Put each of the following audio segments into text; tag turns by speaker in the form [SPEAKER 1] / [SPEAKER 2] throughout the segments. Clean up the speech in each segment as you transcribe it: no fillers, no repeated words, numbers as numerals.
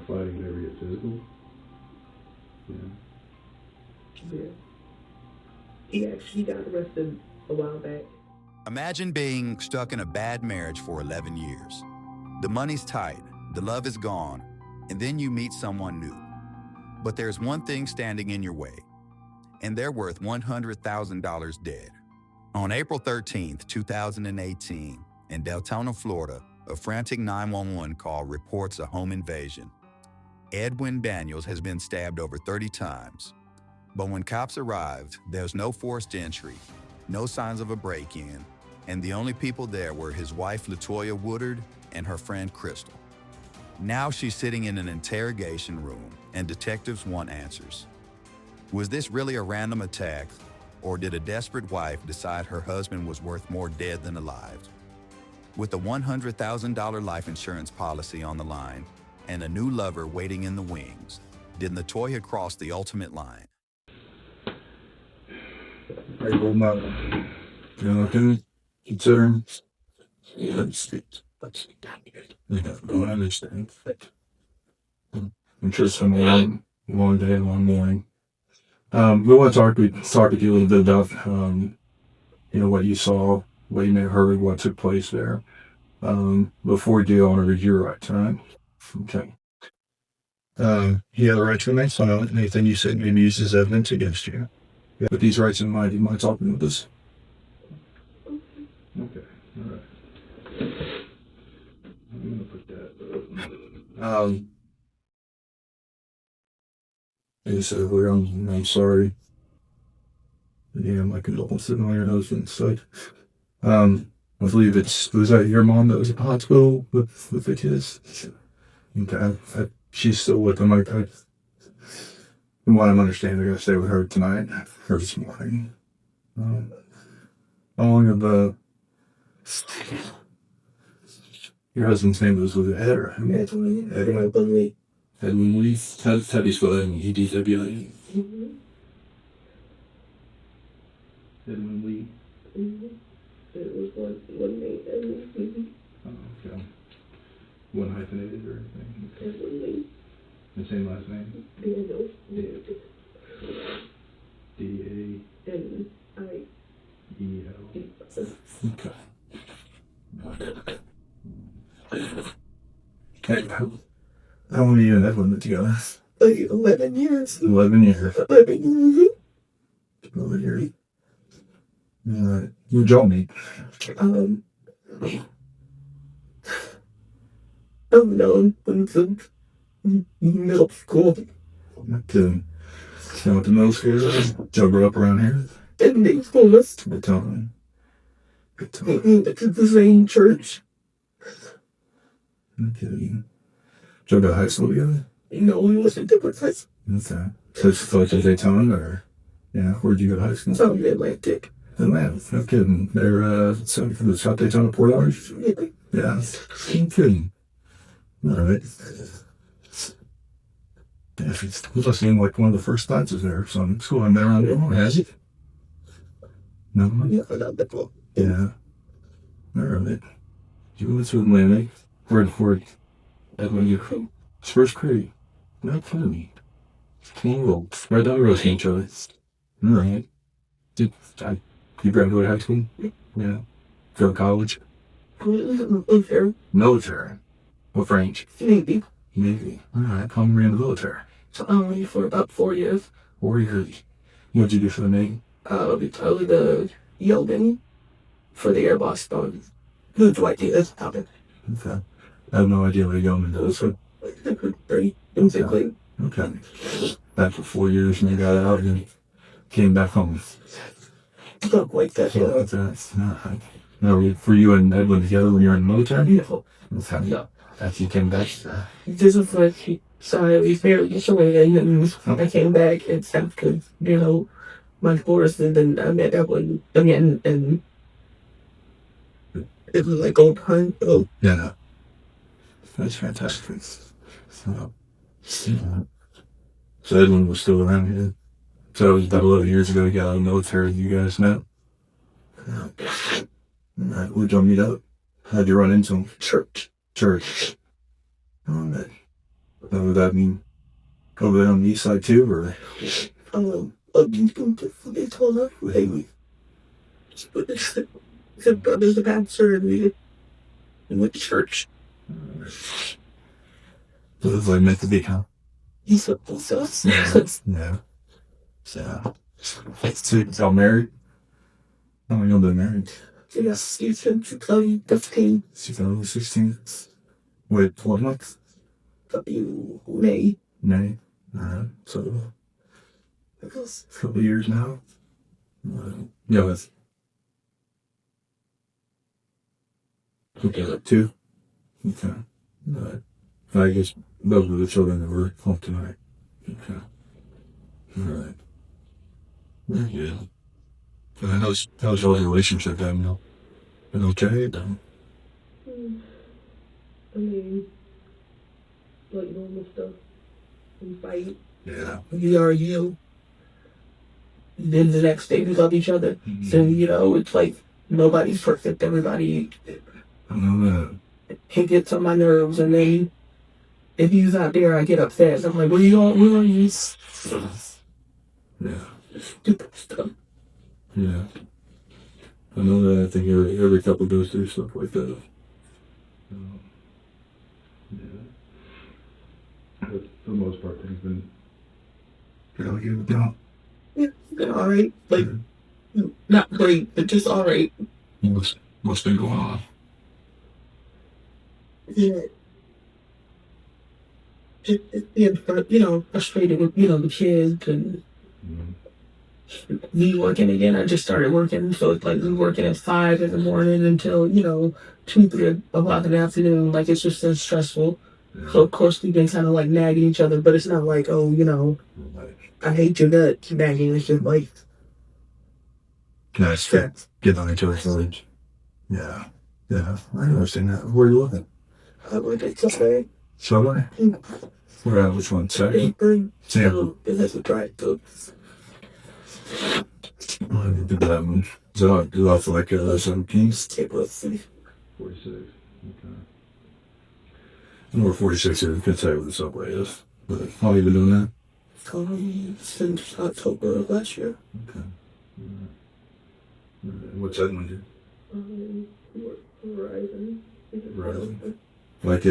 [SPEAKER 1] fighting to ever get physical?
[SPEAKER 2] Yeah. He actually got arrested a while back.
[SPEAKER 3] Imagine being stuck in a bad marriage for 11 years. The money's tight, the love is gone, and then you meet someone new. But there's one thing standing in your way, and they're worth $100,000 dead. On April 13th, 2018, in Deltona, Florida, a frantic 911 call reports a home invasion. Edwin Daniels has been stabbed over 30 times. But when cops arrived, there's no forced entry, no signs of a break-in, and the only people there were his wife, Latoya Woodard, and her friend, Crystal. Now she's sitting in an interrogation room, and detectives want answers. Was this really a random attack, or did a desperate wife decide her husband was worth more dead than alive? With a $100,000 life insurance policy on the line and a new lover waiting in the wings, did Latoya cross the ultimate line?
[SPEAKER 1] Are you holding on? You know, considering? Yeah, don't understand. Interesting, long day, long morning. We want to talk with you a little bit about, what you saw, what you may have heard, what took place there. Before we do, I want to read your rights, all right? Okay. You have the right to remain silent, and anything you say may be used as evidence against you. With these rights in mind, do you mind talking with us? Okay, all right. I'm going to put that. Like I said earlier, I'm sorry. Yeah, my condolences on your husband's side. I believe was that your mom that was at the hospital with the kids? Okay, she's still with them. From what I'm understanding, they're going to stay with her tonight, or this morning. How long have your husband's name was Ed or Edwin? Edwin Lee? How do you spell that? EDWI? Edwin Lee?
[SPEAKER 2] It was one name, Edwin.
[SPEAKER 1] Oh, okay. One hyphenated or anything?
[SPEAKER 2] Edwin Lee.
[SPEAKER 1] The same last name?
[SPEAKER 2] Daniels.
[SPEAKER 1] D-A-N-I-E-L. Okay. How long have you and Edwin been together?
[SPEAKER 2] 11 years.
[SPEAKER 1] 11 years.
[SPEAKER 2] 11 years.
[SPEAKER 1] 11 years. Where'd y'all meet?
[SPEAKER 2] I've known since middle school.
[SPEAKER 1] Okay. So went to middle school? Did y'all grow up around here?
[SPEAKER 2] In the schools.
[SPEAKER 1] Deltona.
[SPEAKER 2] It's the same church.
[SPEAKER 1] Okay. Did y'all go to high school together?
[SPEAKER 2] No, we was in different places.
[SPEAKER 1] Okay. So it's like Daytona, or where'd you go to high school?
[SPEAKER 2] South Atlantic.
[SPEAKER 1] Atlanta. No kidding. They're from the South Daytona Port Orange? Yeah. No kidding. All right. Yeah, it must seem like one of the first classes there or something. School I've been around here. Has it? No?
[SPEAKER 2] Yeah, not that well.
[SPEAKER 1] Yeah. All right. You went to Atlantic. Where Edwin, you from? First grade. Not funny. Cool. Right down the road from each other. All right. You graduated high school? Yeah. Go to college?
[SPEAKER 2] Military.
[SPEAKER 1] Military. What branch?
[SPEAKER 2] Navy.
[SPEAKER 1] Navy. All right. How long were you in the military?
[SPEAKER 2] Only for about 4 years.
[SPEAKER 1] 4 years. What'd you do for the Navy?
[SPEAKER 2] We totally the yeoman for the air boss dog. Who's white that's happened.
[SPEAKER 1] Okay. I have no idea what a yeoman does. So.
[SPEAKER 2] Basically.
[SPEAKER 1] Okay. Back for 4 years and you got out and came back home.
[SPEAKER 2] Not like that.
[SPEAKER 1] So that's all right. Now, were you and Edwin together when you were in the military?
[SPEAKER 2] Beautiful.
[SPEAKER 1] Okay.
[SPEAKER 2] Yeah.
[SPEAKER 1] After you came back?
[SPEAKER 2] This is like, so we married away and then I came back and stuff because, my divorce, and then I met Edwin again, and it was like old time. Oh.
[SPEAKER 1] Yeah. That's fantastic. So Edwin was still around here. So it was about 11 years ago he got out of the military. You guys met? All right. Where'd y'all meet up? How'd you run into him?
[SPEAKER 2] Church.
[SPEAKER 1] Church. All right. That would that mean? Over there on the east side too, or?
[SPEAKER 2] They told us they the brother's the pastor and we went to church.
[SPEAKER 1] So it's like meant to be, huh?
[SPEAKER 2] He said, so.
[SPEAKER 1] Yeah. So y'all married? How long y'all been married?
[SPEAKER 2] Yes, he said 2015.
[SPEAKER 1] 2016. Wait, 12 months?
[SPEAKER 2] May.
[SPEAKER 1] May. Alright. So a couple years now. Yeah, that's okay, like 2. Okay. Alright. I guess those were the children that were home tonight. Okay. Alright. Very good. And how's y'all's relationship then, you know? Been okay?
[SPEAKER 2] I mean, like normal stuff. We fight.
[SPEAKER 1] Yeah.
[SPEAKER 2] We argue. Then the next day we love each other.
[SPEAKER 1] Mm-hmm.
[SPEAKER 2] So, you know, it's like nobody's perfect. Everybody
[SPEAKER 1] I know that.
[SPEAKER 2] he gets on my nerves, and then if he's out there, I get upset. I'm like, where are you?
[SPEAKER 1] Yeah.
[SPEAKER 2] Stupid stuff.
[SPEAKER 1] Yeah. I know that. I think every couple goes through stuff like that. Yeah. But for the most part, things been fairly good with y'all.
[SPEAKER 2] Yeah, it's been alright. Like, not great, but just alright.
[SPEAKER 1] What's been going on?
[SPEAKER 2] Yeah. Being, you know, frustrated with, you know, the kids and me working again. I just started working, so it's like we working at 5 in the morning until, you know, 2, 3 o'clock in the afternoon. Like, it's just so stressful. Yeah. So, of course, we've been kind of like nagging each other, but it's not like, oh, you know, I hate your nuts nagging. It's just like,
[SPEAKER 1] nice. Get on each other's nerves. Yeah. Yeah. I understand that. Where are you looking?
[SPEAKER 2] I work at Subway.
[SPEAKER 1] Subway? Where at? Which one? Second?
[SPEAKER 2] Sample. It has a drive-thru.
[SPEAKER 1] I did that one. So I do off like 17?
[SPEAKER 2] 46.
[SPEAKER 1] Okay. I know where 46 is. I can't tell you where the Subway is. But how long have you been doing that?
[SPEAKER 2] Since October of last year.
[SPEAKER 1] Okay. What's that one do?
[SPEAKER 2] Verizon.
[SPEAKER 1] Verizon. Like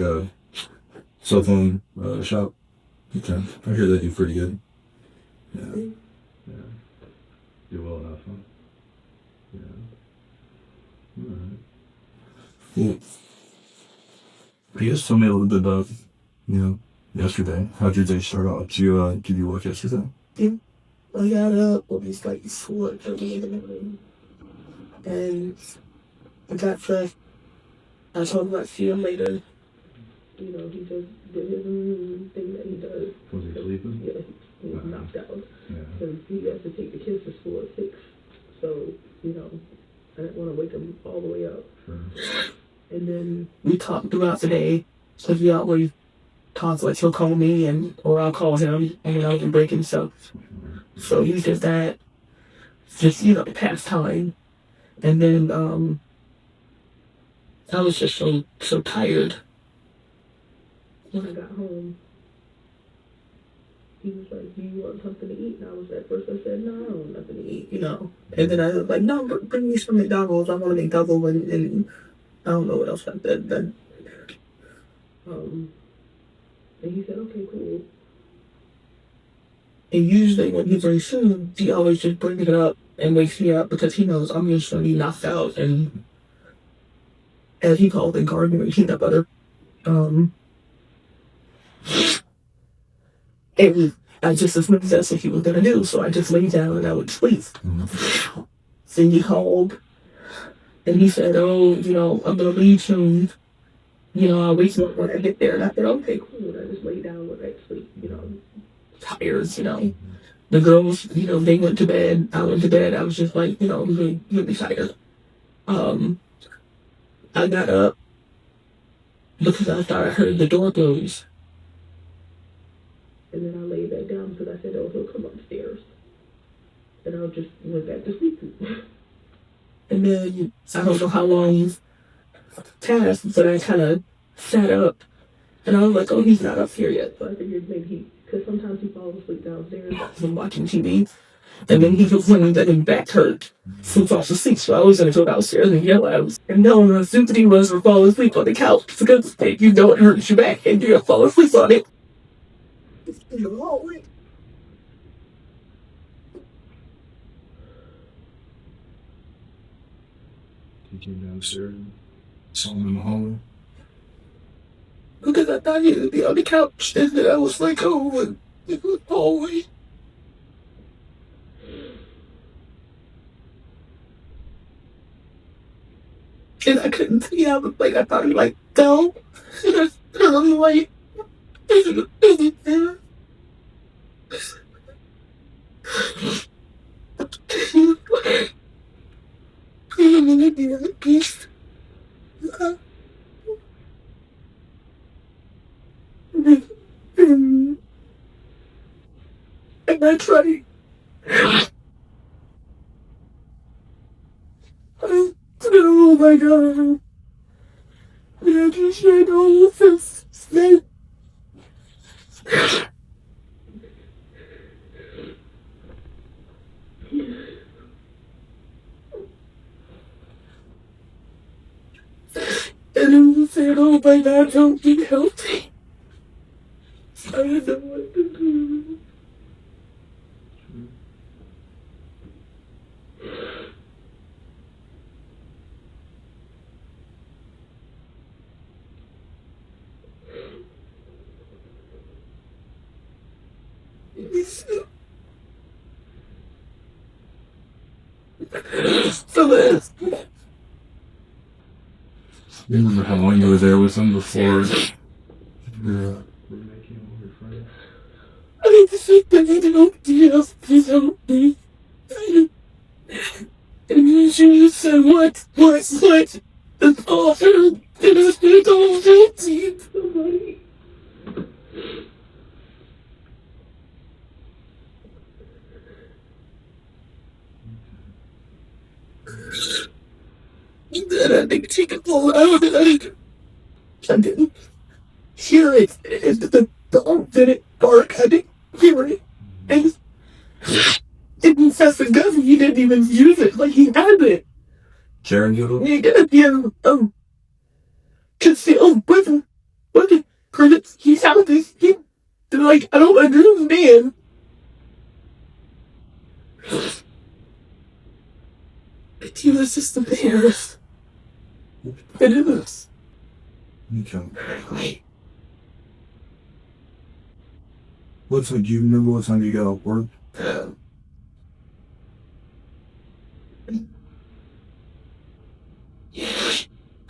[SPEAKER 1] a cell phone shop. Okay. I hear they do pretty good. Yeah. Yeah. Do well enough, huh? Yeah. Alright. Well, I guess tell me a little bit about, you know, yesterday. How'd your day start out? Did you work yesterday?
[SPEAKER 2] Yeah. I got up, it was like 4:30 in the morning. And I got dressed. I told him I'd see him later. You know, he just did his thing that he does.
[SPEAKER 1] Was he sleeping?
[SPEAKER 2] Yeah, he was knocked out.
[SPEAKER 1] Yeah.
[SPEAKER 2] Because he has to take the kids to school at 6. So, you know, I didn't want to wake him all the way up.
[SPEAKER 1] Sure.
[SPEAKER 2] And then we talked throughout the day. Because we always talk, like he'll call me or I'll call him, and I can break himself. So he did that. Just, you know, pass time. And then I was just so tired. When I got home, he was like, do you want something to eat? And I was at first, I said, no, I don't want nothing to eat, you know. And then I was like, no, bring me some McDonald's. I want a McDouble, and I don't know what else I said. Then, and he said, okay, cool. And usually when he brings food, he always just brings it up and wakes me up because he knows I'm just going to be knocked out. And as he called it, gardening peanut butter. And I just assumed that's what he was going to do, so I just laid down and I would sleep. Mm-hmm. So he called, and he said, oh, you know, I'm going to leave soon. You know, I'll wake up when I get there. And I said, okay, cool. And I just laid down with that sleep, you know, tired, you know. The girls, you know, they went to bed. I went to bed. I was just like, you know, really, really tired. I got up because I thought I heard the door close. And then I laid back down because I said, oh, he'll come upstairs. And I just went back to sleep. And then I don't know how long passed, but I kind of sat up And I was like, oh, he's not up here yet. So I figured maybe because sometimes he falls asleep downstairs when watching TV. And then he complaining that his back hurt. So he falls asleep. So I was going to go downstairs and yell at him. And no, the sympathy was for falling asleep on the couch. Because you know it hurts your back and you're going to fall asleep on it. It's in the hallway.
[SPEAKER 1] He came downstairs and saw him in the hallway.
[SPEAKER 2] Because I thought he would be on the couch. And then I was like, oh, in the hallway. And I couldn't see. I was like, I thought he like fell. And I turned the light. Is it there? And I tried. Oh my god. I just tried all of this. And he said, oh my god, don't be healthy. I didn't know what to do. So this.
[SPEAKER 1] You remember how long you were there with him before you're making him your friend?
[SPEAKER 2] I just think that he don't deal. Please help me. And then she said, what? The author did us make all guilty. Somebody. And then I think she could pull it out and I didn't hear it. And the dog didn't bark. I didn't hear it. And didn't fess a gun. He didn't even use it like he had it.
[SPEAKER 1] Sharon Doodle?
[SPEAKER 2] He did concealed weapon credits. He found this. Like, I don't understand. But he was just embarrassed. It is.
[SPEAKER 1] Okay. What's like? Do you remember what time you got off work?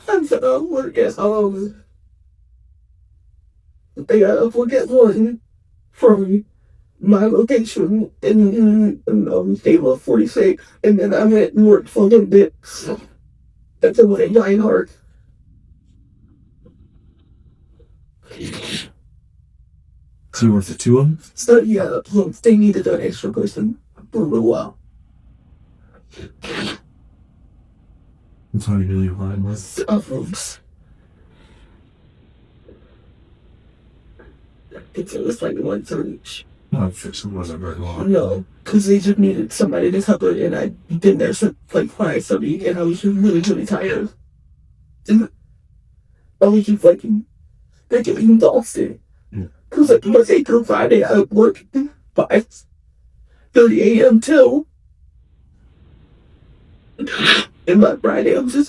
[SPEAKER 2] I'm gonna work at they got off work at 1 from my location in Stable 46, and then I went and worked for a little bit. That's the one at Reinhardt.
[SPEAKER 1] So you worked at 2 of them?
[SPEAKER 2] So yeah, they needed an extra person for a little while.
[SPEAKER 1] What time did you leave line with?
[SPEAKER 2] It was like 1:30.
[SPEAKER 1] No, it wasn't very long.
[SPEAKER 2] No, because they just needed somebody to cover it, and I'd been there since like 5:30, and I was just really, really tired. And I was just like, they're getting exhausted. Because like Monday through Friday, I would work 5:30 a.m. till. And by Friday, I'm so.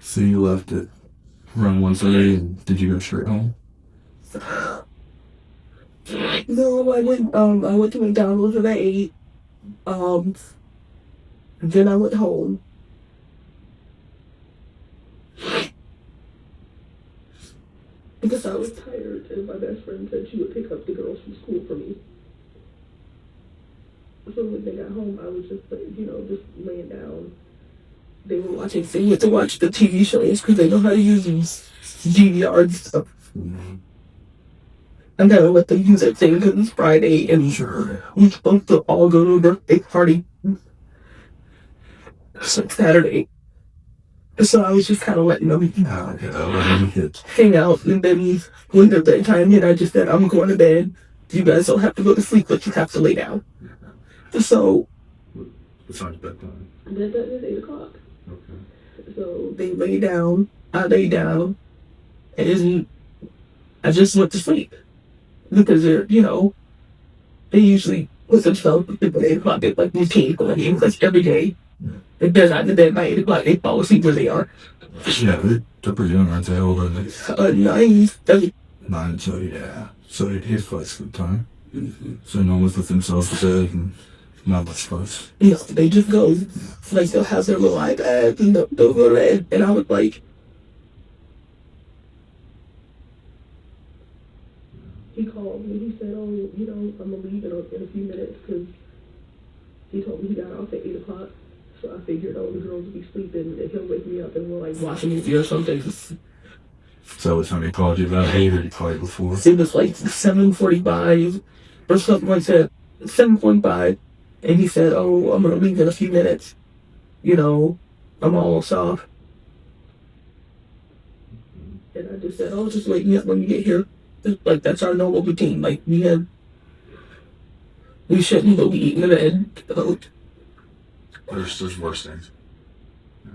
[SPEAKER 1] So you left at around 1:30, and did you go straight home?
[SPEAKER 2] No, I went to McDonald's and I ate. And then I went home. Because I was tired, and my best friend said she would pick up the girls from school for me. So when they got home, I was just, just laying down. They went to watch the TV shows because they know how to use these DVR and stuff. Mm-hmm. And then I let them use that thing because it's Friday and we're supposed to all go to a birthday party. So Saturday. So I was just kind of letting them
[SPEAKER 1] Hit.
[SPEAKER 2] hang out. And then when the bedtime hit, I just said, I'm going to bed. You guys don't have to go to sleep, but you have to lay down. So.
[SPEAKER 1] What time's bedtime?
[SPEAKER 2] Bedtime is 8 o'clock.
[SPEAKER 1] Okay.
[SPEAKER 2] So they lay down. I lay down. And I just went to sleep. Because they're, they usually, with themselves, at 8 o'clock, they're like routine going in. Because every day, if they're not in bed by 8 o'clock, they fall asleep where they are.
[SPEAKER 1] Yeah, they're pretty young, aren't they? How old are they?
[SPEAKER 2] 9, 30.
[SPEAKER 1] 9, so yeah. So it is fuss good time. So no one's with themselves to bed and not much fuss.
[SPEAKER 2] They just go. Like, they'll have their little iPad and they'll go to bed. And I was like, he called me. He said, I'm going to leave in a few minutes because he told me he got off at 8 o'clock. So I figured, the girls will be sleeping and he'll wake me up and we'll, watch a movie or something.
[SPEAKER 1] So what time he called you about 8 or he called you before?
[SPEAKER 2] It was 7:45 or something like that. 7:45. And he said, I'm going to leave in a few minutes. I'm almost off. And I just said, just wake me up when you get here. That's our normal routine. We shouldn't go be eating in bed.
[SPEAKER 1] There's worse things. Yeah.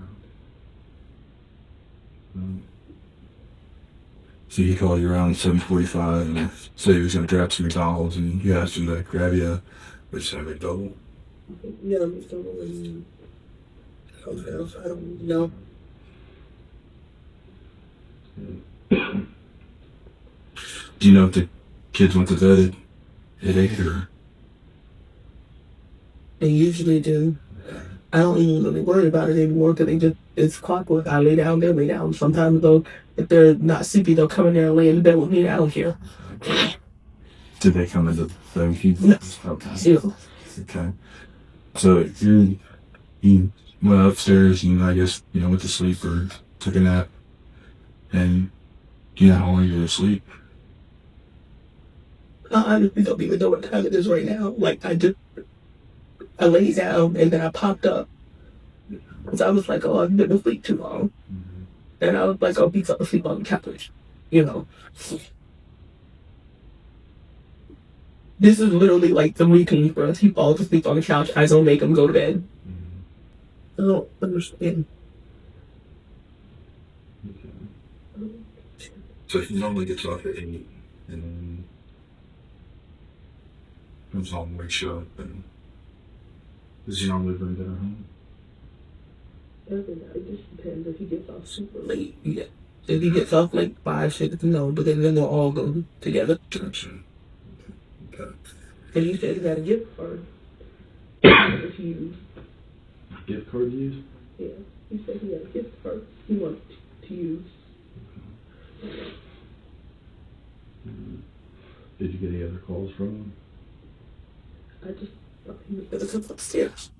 [SPEAKER 1] So he called you around 7:45 and said he was going to grab some McDonald's and you asked him to grab you which a McDouble?
[SPEAKER 2] Yeah, McDouble and something else. I don't know.
[SPEAKER 1] Do you know if the kids went to bed at 8 or?
[SPEAKER 2] They usually do. I don't even really worry about it anymore because it's clockwork. I lay down, they lay down. Sometimes though, if they're not sleepy, they'll come in there and lay in bed with me down here.
[SPEAKER 1] Did they come into the keep?
[SPEAKER 2] No.
[SPEAKER 1] Okay.
[SPEAKER 2] Yeah.
[SPEAKER 1] Okay. So you went upstairs and I guess, went to sleep or took a nap. And do you know how long you were asleep?
[SPEAKER 2] I honestly don't even know what time it is right now. I laid down and then I popped up. Because I was like, I've been asleep too long. Mm-hmm. And I was like, I'll be asleep on the couch. This is literally the routine for us. He falls asleep on the couch. I don't make him go to bed. Mm-hmm. I don't understand.
[SPEAKER 1] Okay. So he normally gets off at 8 and then comes home, wakes you up, and does he normally bring dinner home?
[SPEAKER 2] It just depends if he gets off super late. Yeah. If he gets off 5, 6, no, but then they'll all go together.
[SPEAKER 1] Gotcha. Okay.
[SPEAKER 2] And he said he got a gift card to use.
[SPEAKER 1] Gift card to use?
[SPEAKER 2] Yeah. He said he had a gift card he wanted to use.
[SPEAKER 1] Okay. Did you get any other calls from him?
[SPEAKER 2] I just thought he was going to come upstairs.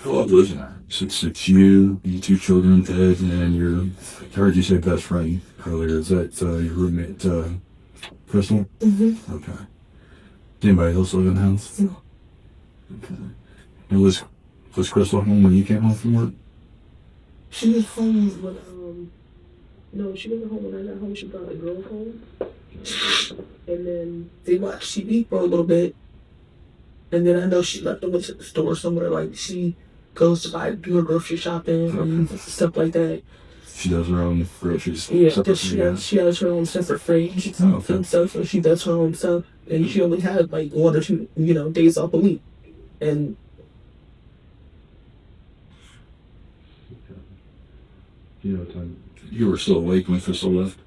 [SPEAKER 1] How old was that? It's you, 2 children, Ed, and I heard you say best friend earlier. Is that your roommate, Crystal? Mm-hmm. Okay. Did anybody else live in the house?
[SPEAKER 2] No.
[SPEAKER 1] Okay. And was Crystal home when you came home from work?
[SPEAKER 2] She was home when, no, she wasn't home when I got home. She brought the girls home. And then they watched TV for a little bit. And then I know she left and went to the store somewhere. She goes to do her grocery shopping and stuff like that.
[SPEAKER 1] She does her own groceries.
[SPEAKER 2] Yeah, she has her own separate fridge and stuff, so she does her own stuff. And she only had 1 or 2, days off a week. And
[SPEAKER 1] what time? You were still awake when Crystal left?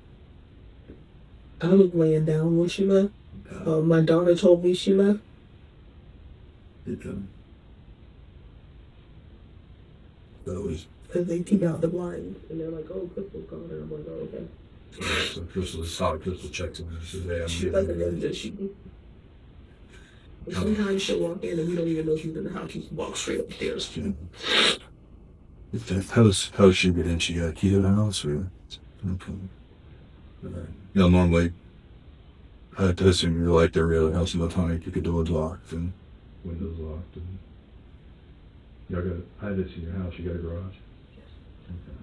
[SPEAKER 2] I was laying down when she left. My daughter told me she left.
[SPEAKER 1] That was...
[SPEAKER 2] Because they peek out the blinds, and they're like, Crystal's gone, and I'm like, okay.
[SPEAKER 1] So Crystal checks in and says, hey, I'm
[SPEAKER 2] she doesn't know that she... Sometimes she'll walk in and we don't even know she's in the house. She can walk straight upstairs.
[SPEAKER 1] Yeah. How's she get in? She got a key to the house? Or... Okay. Normally, I assume you're like every other house in Deltona, you keep your doors locked and windows locked. And Y'all got, I had this in your house, you got a garage? Okay.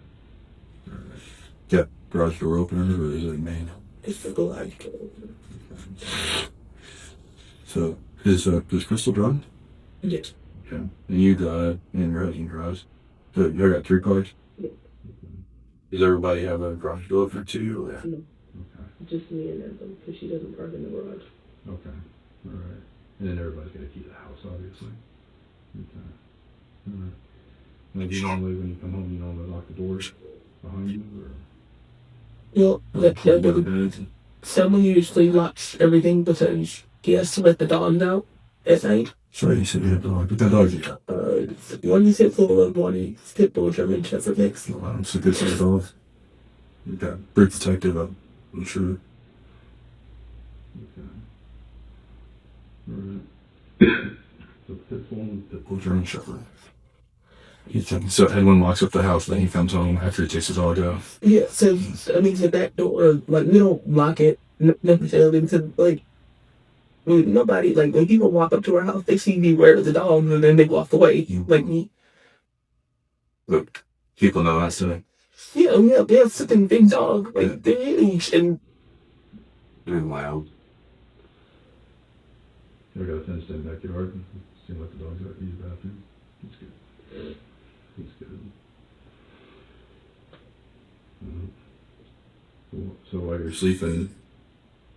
[SPEAKER 1] Alright. Yeah, garage door opener, or is it main?
[SPEAKER 2] It's the garage door.
[SPEAKER 1] So, is Crystal drunk?
[SPEAKER 2] Yes.
[SPEAKER 1] Okay. And you and your husband drives? So, y'all got 3 cars?
[SPEAKER 2] Yeah.
[SPEAKER 1] Does everybody have a garage door opener too? Or?
[SPEAKER 2] No.
[SPEAKER 1] Okay.
[SPEAKER 2] Just me and them, because she doesn't park in the garage.
[SPEAKER 1] Okay. Alright. And then everybody's got to keep the house, obviously. Okay. Alright. Now, do you normally, when you come home, you normally lock the doors behind you, or?
[SPEAKER 2] Well, someone usually locks everything because he has to let the dogs out at night.
[SPEAKER 1] Sorry, you said you have to lock, but that dog's you got.
[SPEAKER 2] One is pit bull and one is pit bull German Shepherd mix.
[SPEAKER 1] Wow, it's a good set of dogs. You got pretty protective, I'm sure. Okay. Alright. So pit bull and pit bull German Shepherd. So Edwin locks up the house, then he comes home after he takes his dog out.
[SPEAKER 2] Yeah, so I mean the back door, like we don't lock it necessarily because like nobody, like when people walk up to our house, they see me wear the dogs and then they walk away. Like me.
[SPEAKER 1] Look, people know that's the.
[SPEAKER 2] Yeah, they're such big dog, like they're huge and
[SPEAKER 1] They're loud. You got a fenced in backyard. Seems like the dogs out to use the bathroom. That's good. That's good. So while you're sleeping,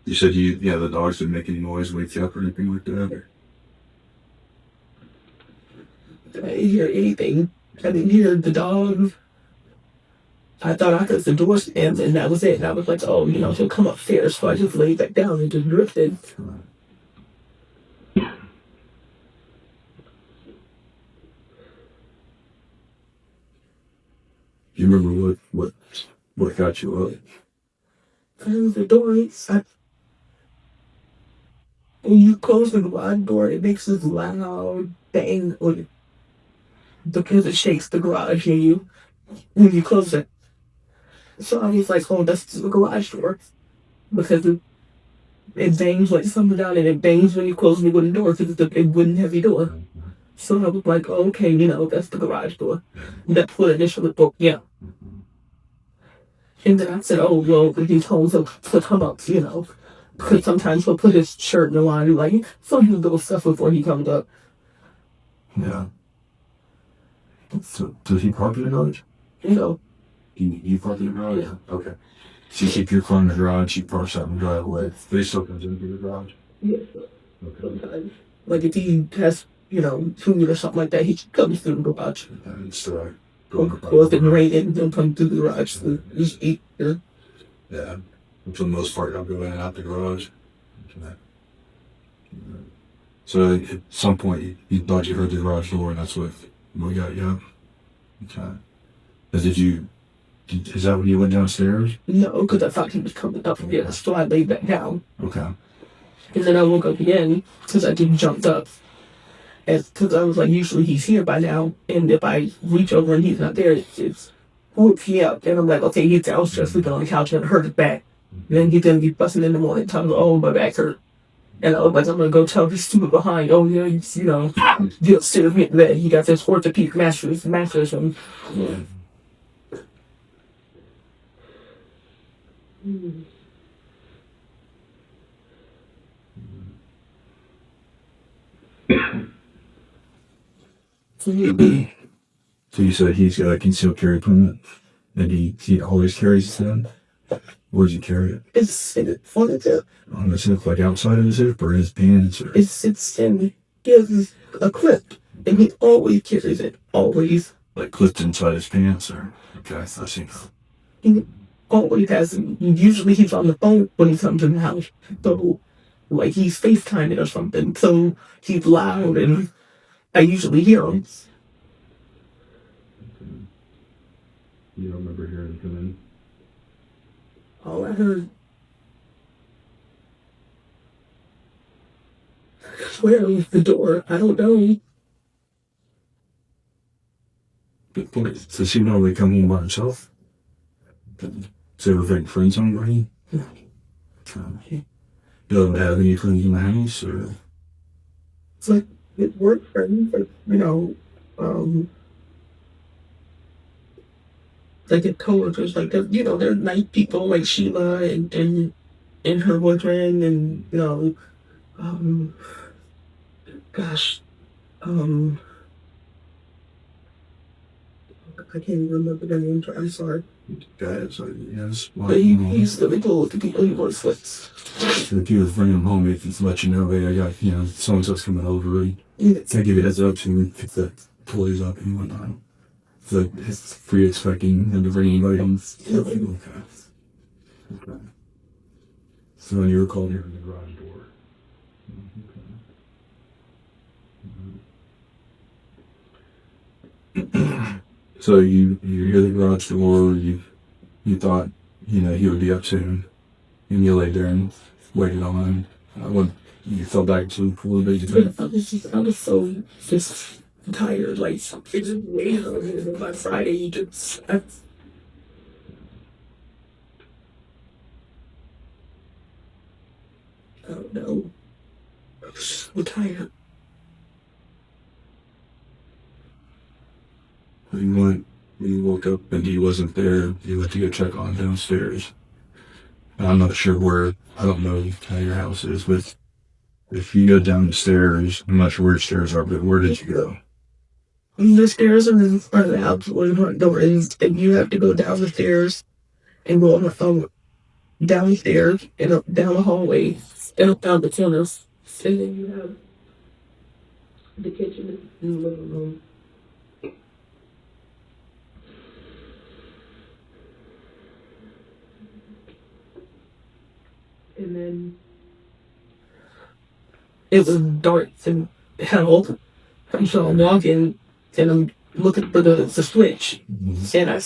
[SPEAKER 1] you said the dogs didn't make any noise, wake you up or anything like that? Or?
[SPEAKER 2] I didn't hear anything. I didn't hear the dogs. I thought I heard the door slam and that was it. And I was like, oh, she'll come upstairs. So I just laid back down and just drifted.
[SPEAKER 1] Do you remember what got you up?
[SPEAKER 2] The door, when you close the garage door, it makes this loud bang because it shakes the garage when you close it. So I was like, oh, that's the garage door. Because it bangs like something down and it bangs when you close the wooden door because it's a big wooden heavy door. So I was like, oh, okay, that's the garage door. That's what initially broke, yeah. And then I said, oh, well, he told him to come up, because sometimes he'll put his shirt in the line, like, some little stuff before he comes up.
[SPEAKER 1] Yeah. So, does he park in the garage?
[SPEAKER 2] No.
[SPEAKER 1] You park in the garage? Yeah. Okay. So you keep your car in the garage, you park out in the driveway. But he still comes into the garage?
[SPEAKER 2] Yeah.
[SPEAKER 1] Okay.
[SPEAKER 2] Sometimes. Like, if he has, food or something like that, he comes through the garage.
[SPEAKER 1] It's right.
[SPEAKER 2] Or if it's raining, he'll come through the garage to just eat.
[SPEAKER 1] Yeah. For the most part, I'll go in and out the garage. So at some point, you thought you heard the garage door, and that's what got you up? Okay. Is that when you went downstairs?
[SPEAKER 2] No, because I thought he was coming up again, so I laid back down.
[SPEAKER 1] Okay.
[SPEAKER 2] And then I woke up again, because I didn't jump up. Because I was like, usually he's here by now, and if I reach over and he's not there, it's 4 p.m. And I'm like, okay, he's downstairs sleeping on the couch and I hurt his back. And then he's going to be busting in the morning, telling me, oh, my back hurt. And I was like, I'm going to go tell this stupid behind, oh, yeah, the upstairs bed, he got this orthopedic mattress and... Yeah.
[SPEAKER 1] So you said he's got a concealed carry permit, and he always carries them. Where's he carry it?
[SPEAKER 2] It's in front of him.
[SPEAKER 1] On his hip, like outside of his hip, or his pants, or
[SPEAKER 2] it's in. He has a clip, and he always carries it. Always.
[SPEAKER 1] Like clipped inside his pants, or okay, I see.
[SPEAKER 2] He always has it. Usually he's on the phone when he comes in the house, so like he's FaceTiming or something. So he's loud and. I usually hear him.
[SPEAKER 1] You don't remember hearing him come in?
[SPEAKER 2] All I heard. I swear it was the door. I don't know.
[SPEAKER 1] Does he normally come home by himself? Does he ever bring friends home with him?
[SPEAKER 2] No.
[SPEAKER 1] You don't have any friends in the house, or?
[SPEAKER 2] It's like it worked friends, but like the coworkers, like they're nice people like Sheila and her boyfriend, and um, gosh, um, I can't even remember their names. I'm sorry.
[SPEAKER 1] Guys, yes.
[SPEAKER 2] But he's really cool with the people he works with.
[SPEAKER 1] If you was bringing him home, if he's let you know, hey, I got, so and so's coming over. I give you a heads up so you can pick the toys up and whatnot. So it's free expecting him to bring anybody home. Okay. Okay. So when you were called here from the garage door. Okay. So you hear the garage door, you thought, he would be up soon. And you laid there and waited on him. When you fell back to a little bit,
[SPEAKER 2] I was so just tired. Like it's just waiting on him. And by Friday, I don't know. I was just so tired.
[SPEAKER 1] when you woke up and he wasn't there, you went to go check on him downstairs. I'm not sure where, I don't know how your house is, but if you go down the stairs, I'm not sure where the stairs are, but where did you go?
[SPEAKER 2] The stairs are in front of the house where the front door is, and you have to go down the stairs and go on the phone downstairs and up down the hallway and up down the tunnels. And then you have the kitchen and the living room. And then it was dark and hell. And so I'm walking and I'm looking for the switch. And I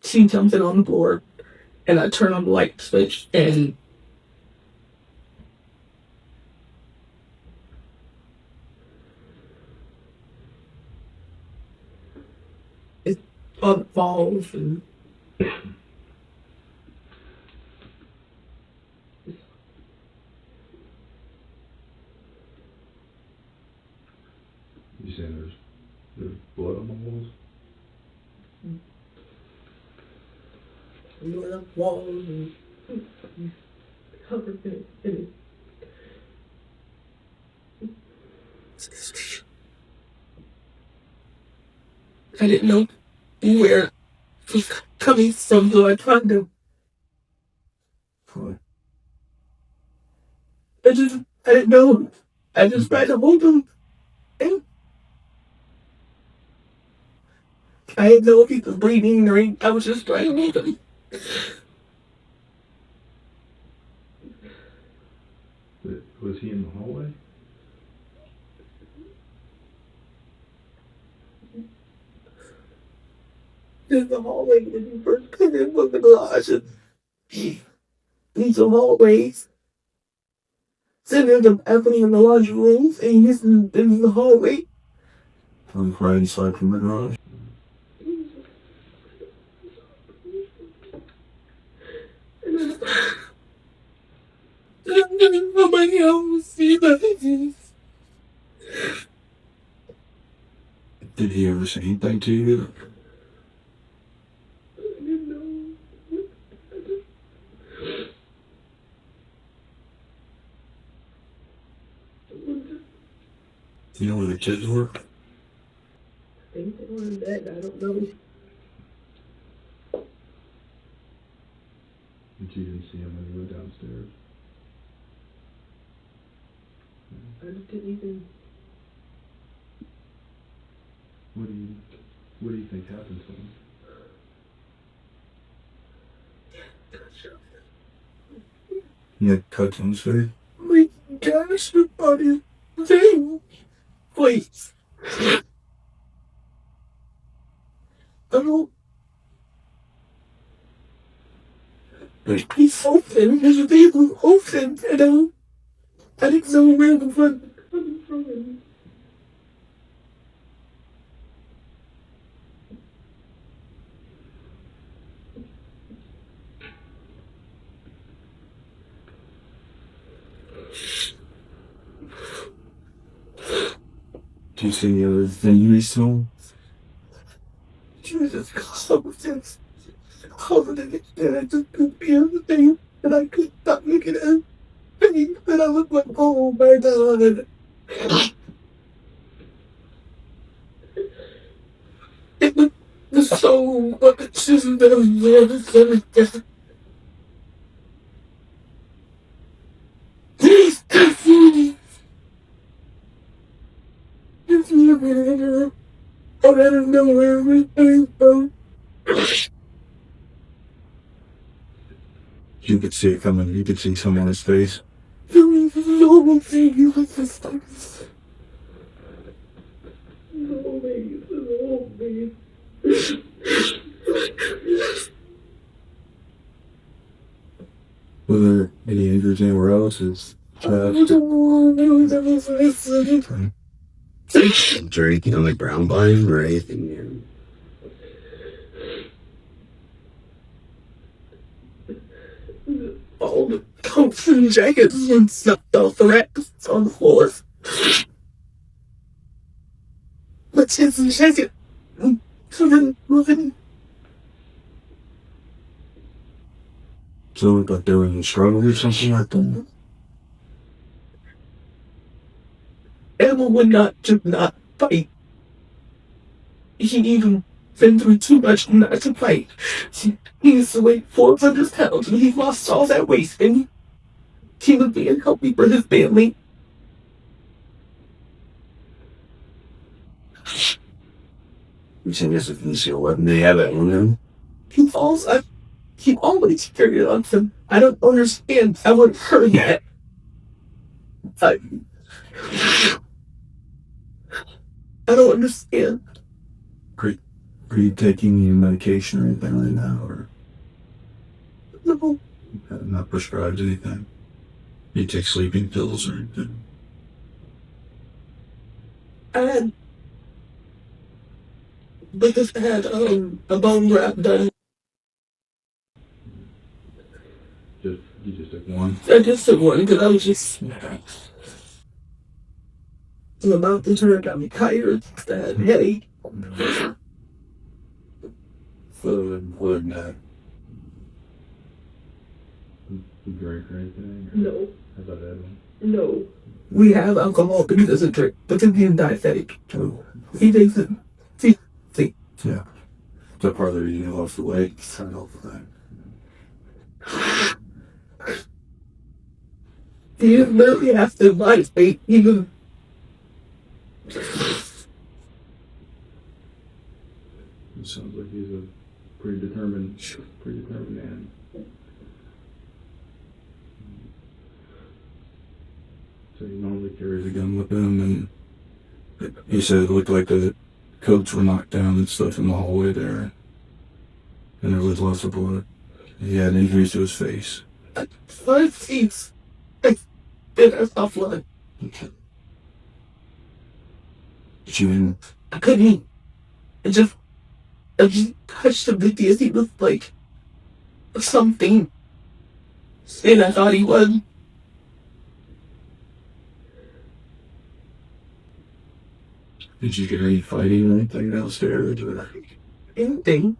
[SPEAKER 2] see something on the floor. And I turn on the light switch and it falls and
[SPEAKER 1] You saying there's blood on the walls?
[SPEAKER 2] lit up walls and covered in it. I didn't know where it was coming from, so I tried to.
[SPEAKER 1] What?
[SPEAKER 2] I didn't know. I just tried to hold him. And I didn't know if he was breathing or anything. I was just trying to hold him.
[SPEAKER 1] Was he in the hallway?
[SPEAKER 2] In the hallway when you first come in from the garage. And these are hallways. So there's a balcony in the laundry room, and he's in the hallway.
[SPEAKER 1] I'm right inside from the garage.
[SPEAKER 2] Nobody else see that.
[SPEAKER 1] Did he ever say anything to you?
[SPEAKER 2] I didn't know.
[SPEAKER 1] Do you know where the kids were?
[SPEAKER 2] I think they were in bed. I don't know.
[SPEAKER 1] But you didn't see him when you went downstairs?
[SPEAKER 2] I just didn't even.
[SPEAKER 1] What do you think happened to him? He had cuts on his face?
[SPEAKER 2] My gosh, the body thing. Wait. I don't. He's open. His vehicle open. And I didn't know where the fuck coming from.
[SPEAKER 1] Do you see any other injuries to him?
[SPEAKER 2] Jesus, confidence. Confidence that I just could be everything, and I could not make it anything, and I was like, oh my God. It was so much just very just. Please, I don't know where everything from.
[SPEAKER 1] You could see it coming. You could see some on his face.
[SPEAKER 2] There was no thing you was just like. No way, no way.
[SPEAKER 1] Were there any injuries anywhere else? Is
[SPEAKER 2] I don't know. I was listening.
[SPEAKER 4] Is there anything on the ground by him or anything?
[SPEAKER 2] All the coats and jackets and stuff off the racks on the floor. My chest and jacket. Covered nothing.
[SPEAKER 1] so it looked like they were in a struggle or something like that?
[SPEAKER 2] Emma would not fight. He even been through too much not to fight. He used to weigh 400 pounds and he lost all that weight and he was being healthy for his family.
[SPEAKER 4] You saying this is a concealed weapon? They have that on him?
[SPEAKER 2] He always carried it on him. I don't understand. I wouldn't heard that. I don't understand.
[SPEAKER 1] Are you taking any medication or anything right now? Or
[SPEAKER 2] No.
[SPEAKER 1] not prescribed anything? You take sleeping pills or anything?
[SPEAKER 2] I had a bone graft done.
[SPEAKER 1] You just took one?
[SPEAKER 2] I just took one because I was just the mouth and turn got me tired. I had a headache.
[SPEAKER 1] Other than that, you drink or anything?
[SPEAKER 2] No.
[SPEAKER 1] How about Edwin?
[SPEAKER 2] No. We have alcohol, but he doesn't drink. But he's diabetic.
[SPEAKER 1] Oh.
[SPEAKER 2] He takes it. See.
[SPEAKER 1] Yeah. That part of the reason he lost the weight. Trying to help with that.
[SPEAKER 2] He didn't literally have to lie weight. He was.
[SPEAKER 1] It sounds like he's a pretty determined man. So he normally carries a gun with him, and he said it looked like the coats were knocked down and stuff in the hallway there, and there was lots of blood. He had injuries to his face.
[SPEAKER 2] 5 feet. Bit of tough blood.
[SPEAKER 1] Okay. Did you
[SPEAKER 2] I couldn't eat. I just touched him because he was like something. And I thought he was.
[SPEAKER 1] Did you get any fighting or anything downstairs? Or
[SPEAKER 2] Anything.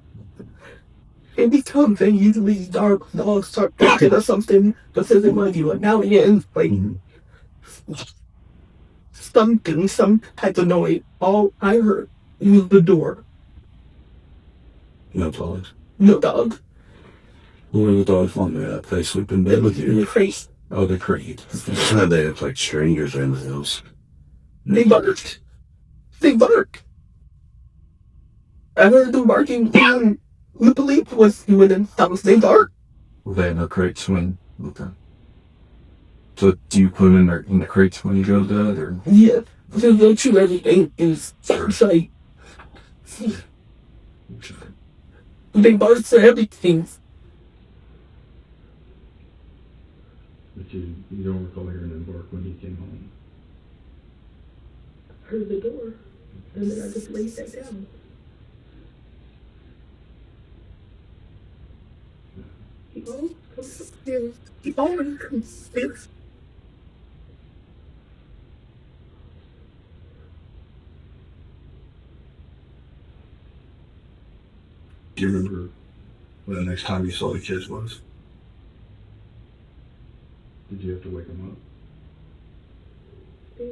[SPEAKER 2] Anytime they usually dark dogs start barking or something, because it might be like now and again, like something, some type of noise. All I heard was the door.
[SPEAKER 1] no dogs?
[SPEAKER 2] No dog.
[SPEAKER 1] What were the dogs on there? They sleep in bed with you?
[SPEAKER 2] Crazy.
[SPEAKER 1] Oh, they're crazy.
[SPEAKER 4] They look like strangers in the house.
[SPEAKER 2] They barked. They bark. I heard them barking and the police was doing in the house. They bark.
[SPEAKER 1] Well, they had no crates when. Okay. So do you put them in the crates when you go to that, or?
[SPEAKER 2] Yeah. Because they'll chew everything is sight. They bark for everything.
[SPEAKER 1] But you don't recall hearing them bark when he came home?
[SPEAKER 2] I heard the door. And then I just laid that down. He always comes upstairs. He always comes upstairs.
[SPEAKER 1] Do you remember when the next time you saw the kids was? Did you have to wake them up?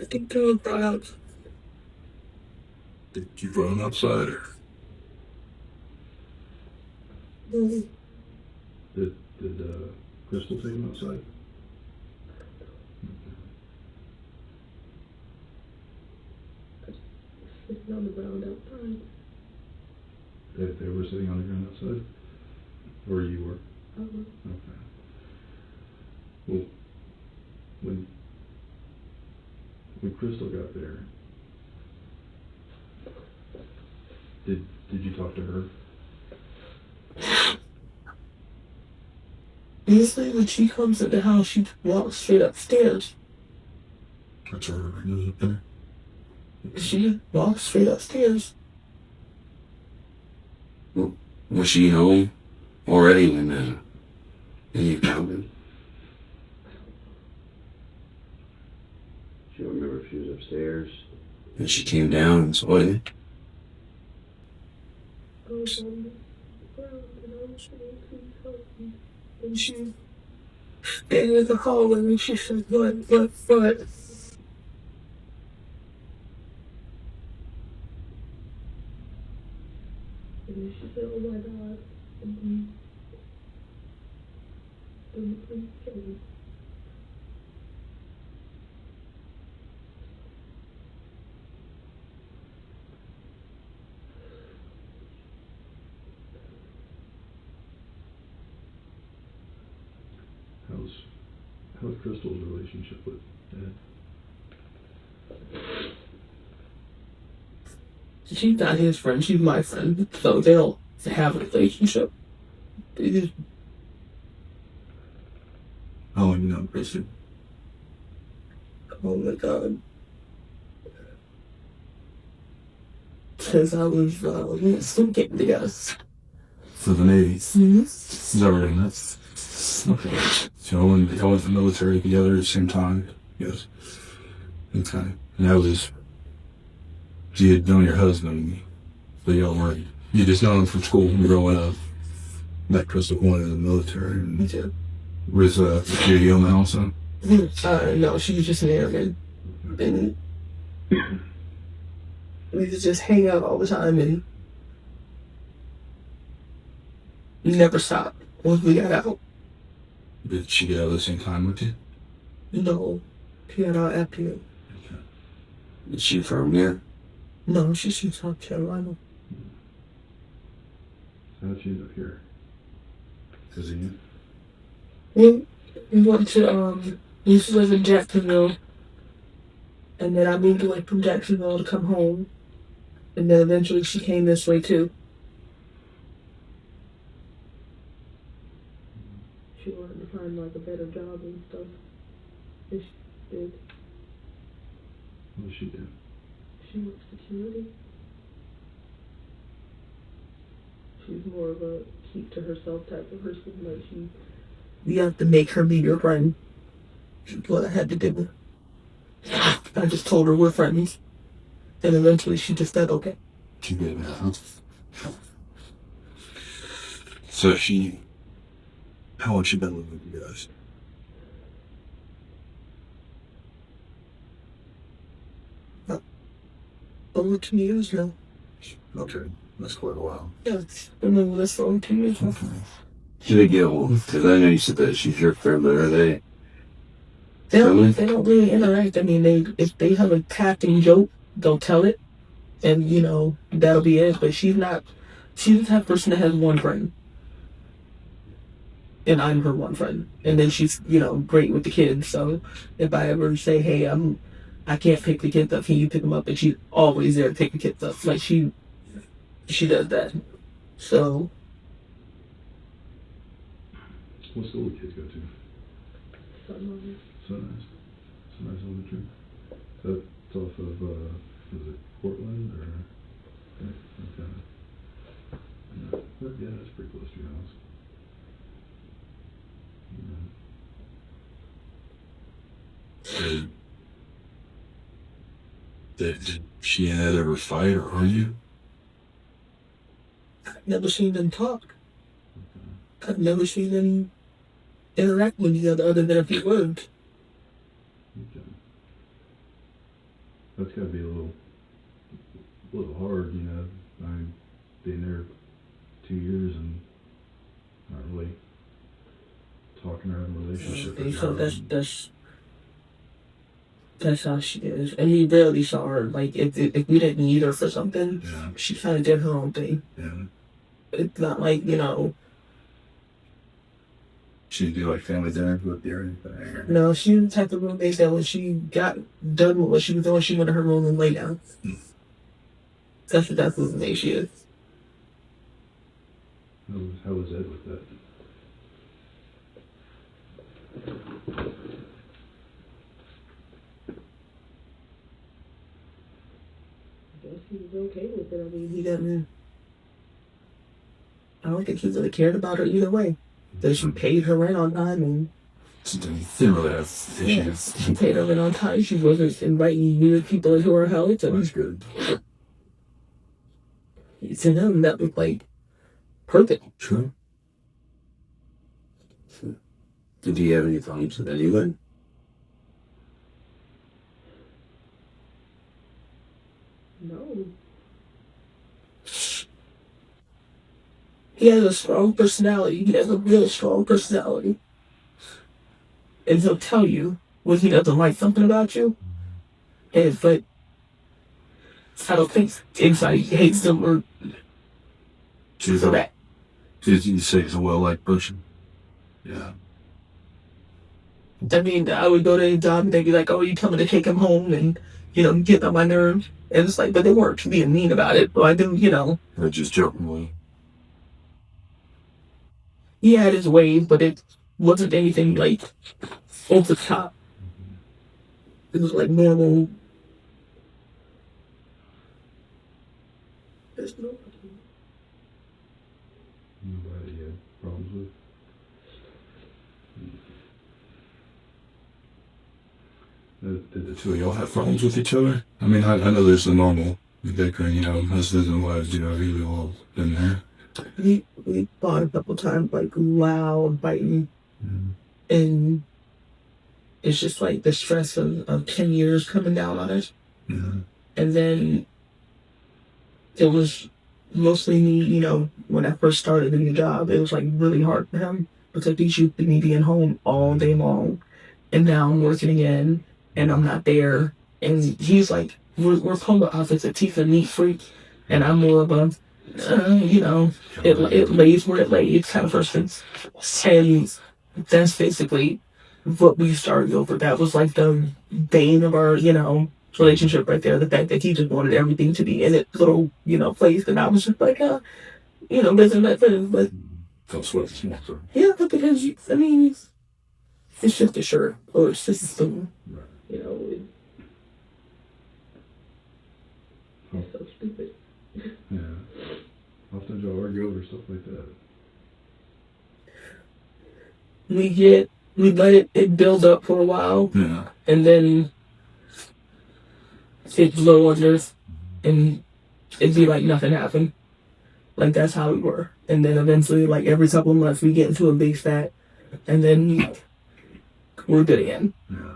[SPEAKER 2] I think they were brought out.
[SPEAKER 1] Did you run outside or did Crystal take them outside?
[SPEAKER 2] Sitting on the ground outside.
[SPEAKER 1] They were sitting on the ground outside? Or you were?
[SPEAKER 2] I was.
[SPEAKER 1] Okay. Well, when Crystal got there, did you talk to her?
[SPEAKER 2] Usually when she comes in the house, she walks straight upstairs.
[SPEAKER 1] That's her windows up there.
[SPEAKER 2] She walks straight upstairs.
[SPEAKER 4] Was she home already when you found him? She don't remember if she was upstairs. And she came down and saw you.
[SPEAKER 2] I was on the ground and I was trying to help you. And she stayed in the hallway and she said, what? And then she said, oh my God. And then please kill me.
[SPEAKER 1] How's Crystal's relationship with Dad?
[SPEAKER 2] She's not his friend, she's my friend. So they don't have a relationship. They just,
[SPEAKER 1] How long you known Crystal?
[SPEAKER 2] oh my God. Since I was swim camp together.
[SPEAKER 1] For the Navy.
[SPEAKER 2] Mm-hmm.
[SPEAKER 1] Is that right? That's okay. So y'all went to the military together at the same time. Yes. Okay. And that was. So you had known your husband, but y'all weren't. You just known him from school growing up. Met Crystal going in the military. And
[SPEAKER 2] Me too.
[SPEAKER 1] was your young also?
[SPEAKER 2] No, she was just an airman. And we would just hang out all the time and we never stopped once we got out.
[SPEAKER 1] Did she get out at the same time with you?
[SPEAKER 2] No, she got out after you.
[SPEAKER 1] Okay.
[SPEAKER 4] Is she from here?
[SPEAKER 2] No, she's from South Carolina.
[SPEAKER 1] How'd she end up here? Because of you?
[SPEAKER 2] We went to, we used to live in Jacksonville. And then I moved away from Jacksonville to come home. And then eventually she came this way too. She wanted to find like a better job and stuff. And she did.
[SPEAKER 1] What did she do?
[SPEAKER 2] She works security. She's more of a keep to herself type of person. Like you have to make her be your friend. That's what I had to do. I just told her we're friends. And eventually she just said, okay.
[SPEAKER 1] She did that, huh? So how long she been living with you guys?
[SPEAKER 2] Over 2 years now.
[SPEAKER 1] Okay, that's quite a while.
[SPEAKER 2] Yeah, it's been with us for over 2 years now.
[SPEAKER 4] Do they get along? Because I know you said that she's your friend, but are they?
[SPEAKER 2] They don't really interact. I mean, if they have a cracking joke, they'll tell it. And, that'll be it. But she's the type of person that has one friend. And I'm her one friend. And then she's, great with the kids. So if I ever say, hey, I can't pick the kids up, can you pick them up? And she's always there to pick the kids up. Like, she does that. So.
[SPEAKER 1] What school do kids go to? Sunrise Elementary. That's off of, is it Portland or? Okay. Yeah, that's pretty close to your house. Yeah. So, Did she and Ed ever fight or argue?
[SPEAKER 2] I've never seen them talk. I've never seen them interact with each other other than a few words.
[SPEAKER 1] Okay. That's gotta be a little hard, you know. I mean, being there 2 years and not really talking or having a relationship with
[SPEAKER 2] So
[SPEAKER 1] her.
[SPEAKER 2] that's how she is. And we barely saw her. Like, if we didn't need her for something,
[SPEAKER 1] Yeah.
[SPEAKER 2] she kind of did her own thing.
[SPEAKER 1] Yeah.
[SPEAKER 2] It's not like, you know,
[SPEAKER 1] She'd do like family dinners with you or anything.
[SPEAKER 2] no, she was the type of roommate that when she got done with what she was doing, she went to her room and lay down. That's the type of roommate she is.
[SPEAKER 1] How was Ed with that?
[SPEAKER 2] I guess he was okay with it. I mean, he didn't. I don't think he really cared about her either way. That she paid her rent on time and
[SPEAKER 1] Didn't really have issues.
[SPEAKER 2] she paid her rent on time. She wasn't inviting weird people into her house. And
[SPEAKER 1] That's good.
[SPEAKER 2] to him, that was like perfect.
[SPEAKER 1] Sure.
[SPEAKER 4] Did he have any problems with anyone?
[SPEAKER 2] No. He has a strong personality. He has a real strong personality. And he'll tell you when he doesn't like something about you. But I don't think inside he hates them or for that.
[SPEAKER 1] Did you say he's a well-liked person? Yeah.
[SPEAKER 2] I mean, I would go to a job and they'd be like, "Oh, you coming to take him home?" And, you know, get on my nerves. And it's like, but they weren't being mean about it. But I do, you know.
[SPEAKER 1] Or just jokingly.
[SPEAKER 2] He had his ways, but it wasn't anything like over the top. It was like normal. There's no.
[SPEAKER 1] Nobody he had problems with? Did the two of y'all have problems with each other? I mean, I know there's the normal bickering, you know, husbands and wives, you know, we've all been there.
[SPEAKER 2] We fought a couple times, like loud biting. And it's just like the stress of 10 years coming down on us.
[SPEAKER 1] Yeah.
[SPEAKER 2] And then it was mostly me, you know, when I first started the new job, it was like really hard for him because he's used to me being home all day long. And now I'm working again and I'm not there. And he's like, we're polar opposites. He's a neat freak and I'm more of a, you know, it lays where it lays kind of person. And that's basically what we started over. That was like the bane of our, you know, relationship right there. The fact that he just wanted everything to be in its little, you know, place. And I was just like, you know, doesn't let things, but
[SPEAKER 1] That's what it's more for.
[SPEAKER 2] yeah, but because, I mean, it's just a shirt or it's just a spoon.
[SPEAKER 1] Right.
[SPEAKER 2] You know, it's so stupid.
[SPEAKER 1] Yeah. Often y'all argue over stuff like that.
[SPEAKER 2] We let it build up for a while.
[SPEAKER 1] Yeah.
[SPEAKER 2] And then it blow under and it'd be like nothing happened. Like that's how we were. And then eventually, like every couple of months, we get into a big spat and then we're good again.
[SPEAKER 1] Yeah.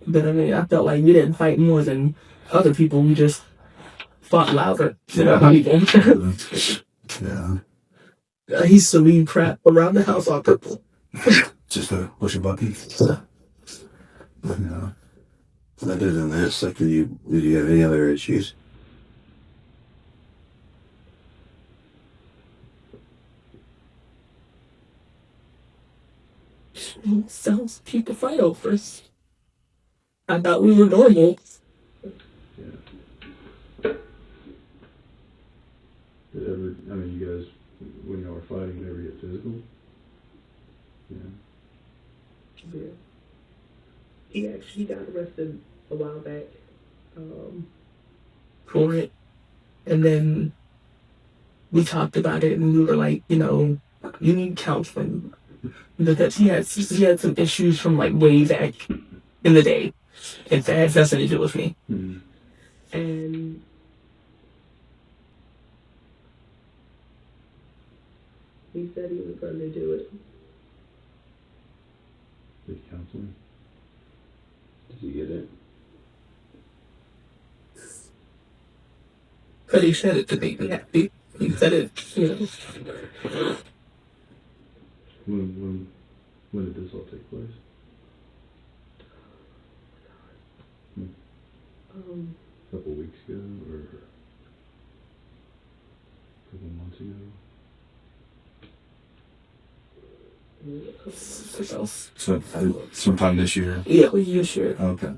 [SPEAKER 2] But I mean, I felt like we didn't fight more than other people. We just fought louder than other people.
[SPEAKER 1] Yeah.
[SPEAKER 2] He used to leave crap around the house all purple.
[SPEAKER 1] Just a push a button. Yeah.
[SPEAKER 4] Other than this, like, did you have any other issues?
[SPEAKER 2] Sounds people fight over us. I thought we were normal.
[SPEAKER 1] Did ever, I mean, you guys, when y'all were fighting, did ever get physical? Yeah.
[SPEAKER 2] Yeah. He actually got arrested a while back for it. And then we talked about it and we were like, you know, you need counseling. Because he had some issues from like way back in the day. And that has nothing to do with me.
[SPEAKER 1] Mm-hmm.
[SPEAKER 2] And he said he was going to do it.
[SPEAKER 1] Did counseling?
[SPEAKER 4] Did you get it?
[SPEAKER 2] But he said it to make me happy. He said it,
[SPEAKER 1] When did this all take place? A couple weeks ago or a couple months ago? So sometime this year?
[SPEAKER 2] Yeah, we used to.
[SPEAKER 1] Okay.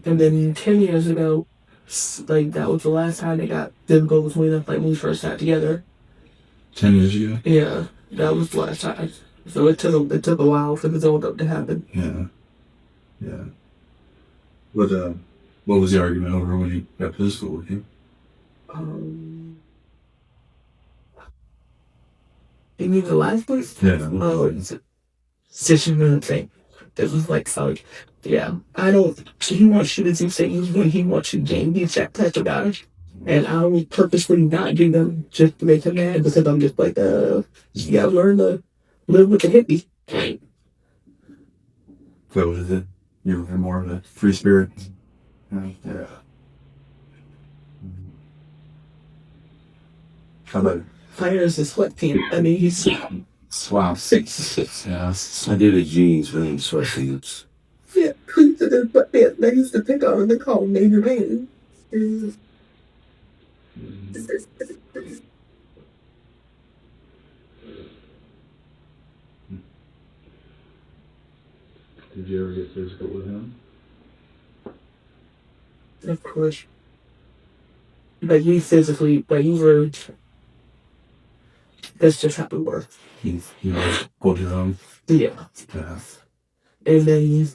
[SPEAKER 2] And then 10 years ago, like, that was the last time they got difficult between us, like, when we first got together.
[SPEAKER 1] 10 years ago?
[SPEAKER 2] Yeah, that was the last time. So it took a while for this hold up to happen.
[SPEAKER 1] Yeah. What was the argument over when he got physical with you?
[SPEAKER 2] You mean the last one?
[SPEAKER 1] Yeah.
[SPEAKER 2] Oh, it's just another thing. It was like, so, yeah. He wants you to do things when he wants you to game these that type of guy. And I will purposely not do them just to make him mad because I'm just like, you gotta learn to live with the hippie.
[SPEAKER 1] So was it? You were more of a free spirit? Yeah. How about
[SPEAKER 2] Fires his sweatpants. I mean, he's
[SPEAKER 1] swap? Yeah.
[SPEAKER 4] I did a jeans for them sweatpants.
[SPEAKER 2] yeah, he's in his sweatpants. They used to pick on him. They call him Major Pain.
[SPEAKER 1] Did you ever get physical with him?
[SPEAKER 2] Of course. But you physically, but you were. That's just how we were.
[SPEAKER 1] You pulled your own?
[SPEAKER 2] Yeah.
[SPEAKER 1] Yeah.
[SPEAKER 2] And then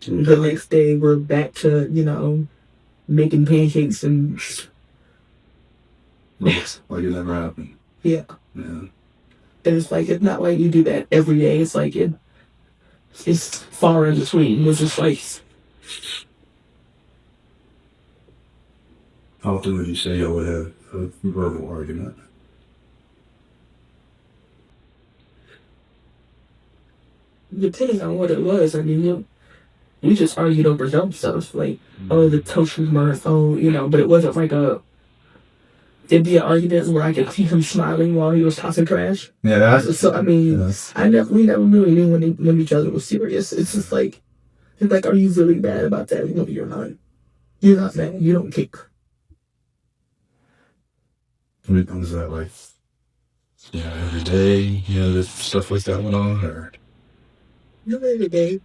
[SPEAKER 2] the next day we're back to, making pancakes and.
[SPEAKER 1] Like it never happened.
[SPEAKER 2] Yeah.
[SPEAKER 1] Yeah.
[SPEAKER 2] And it's like, it's not like you do that every day. It's like, it's far in between. It's just like.
[SPEAKER 1] How often would you say y'all would have a verbal argument?
[SPEAKER 2] Depending on what it was, I mean, we just argued over dumb stuff. Like, oh, the toast was burnt. Oh, but it wasn't like it'd be an argument where I could see him smiling while he was tossing trash.
[SPEAKER 1] Yeah.
[SPEAKER 2] So, I mean, we never really knew when each other was serious. It's just like, are you really mad about that? No, you're not. You're not mad. You don't care.
[SPEAKER 1] Was that like, every day, there's stuff like that went on, or?
[SPEAKER 2] Not every day.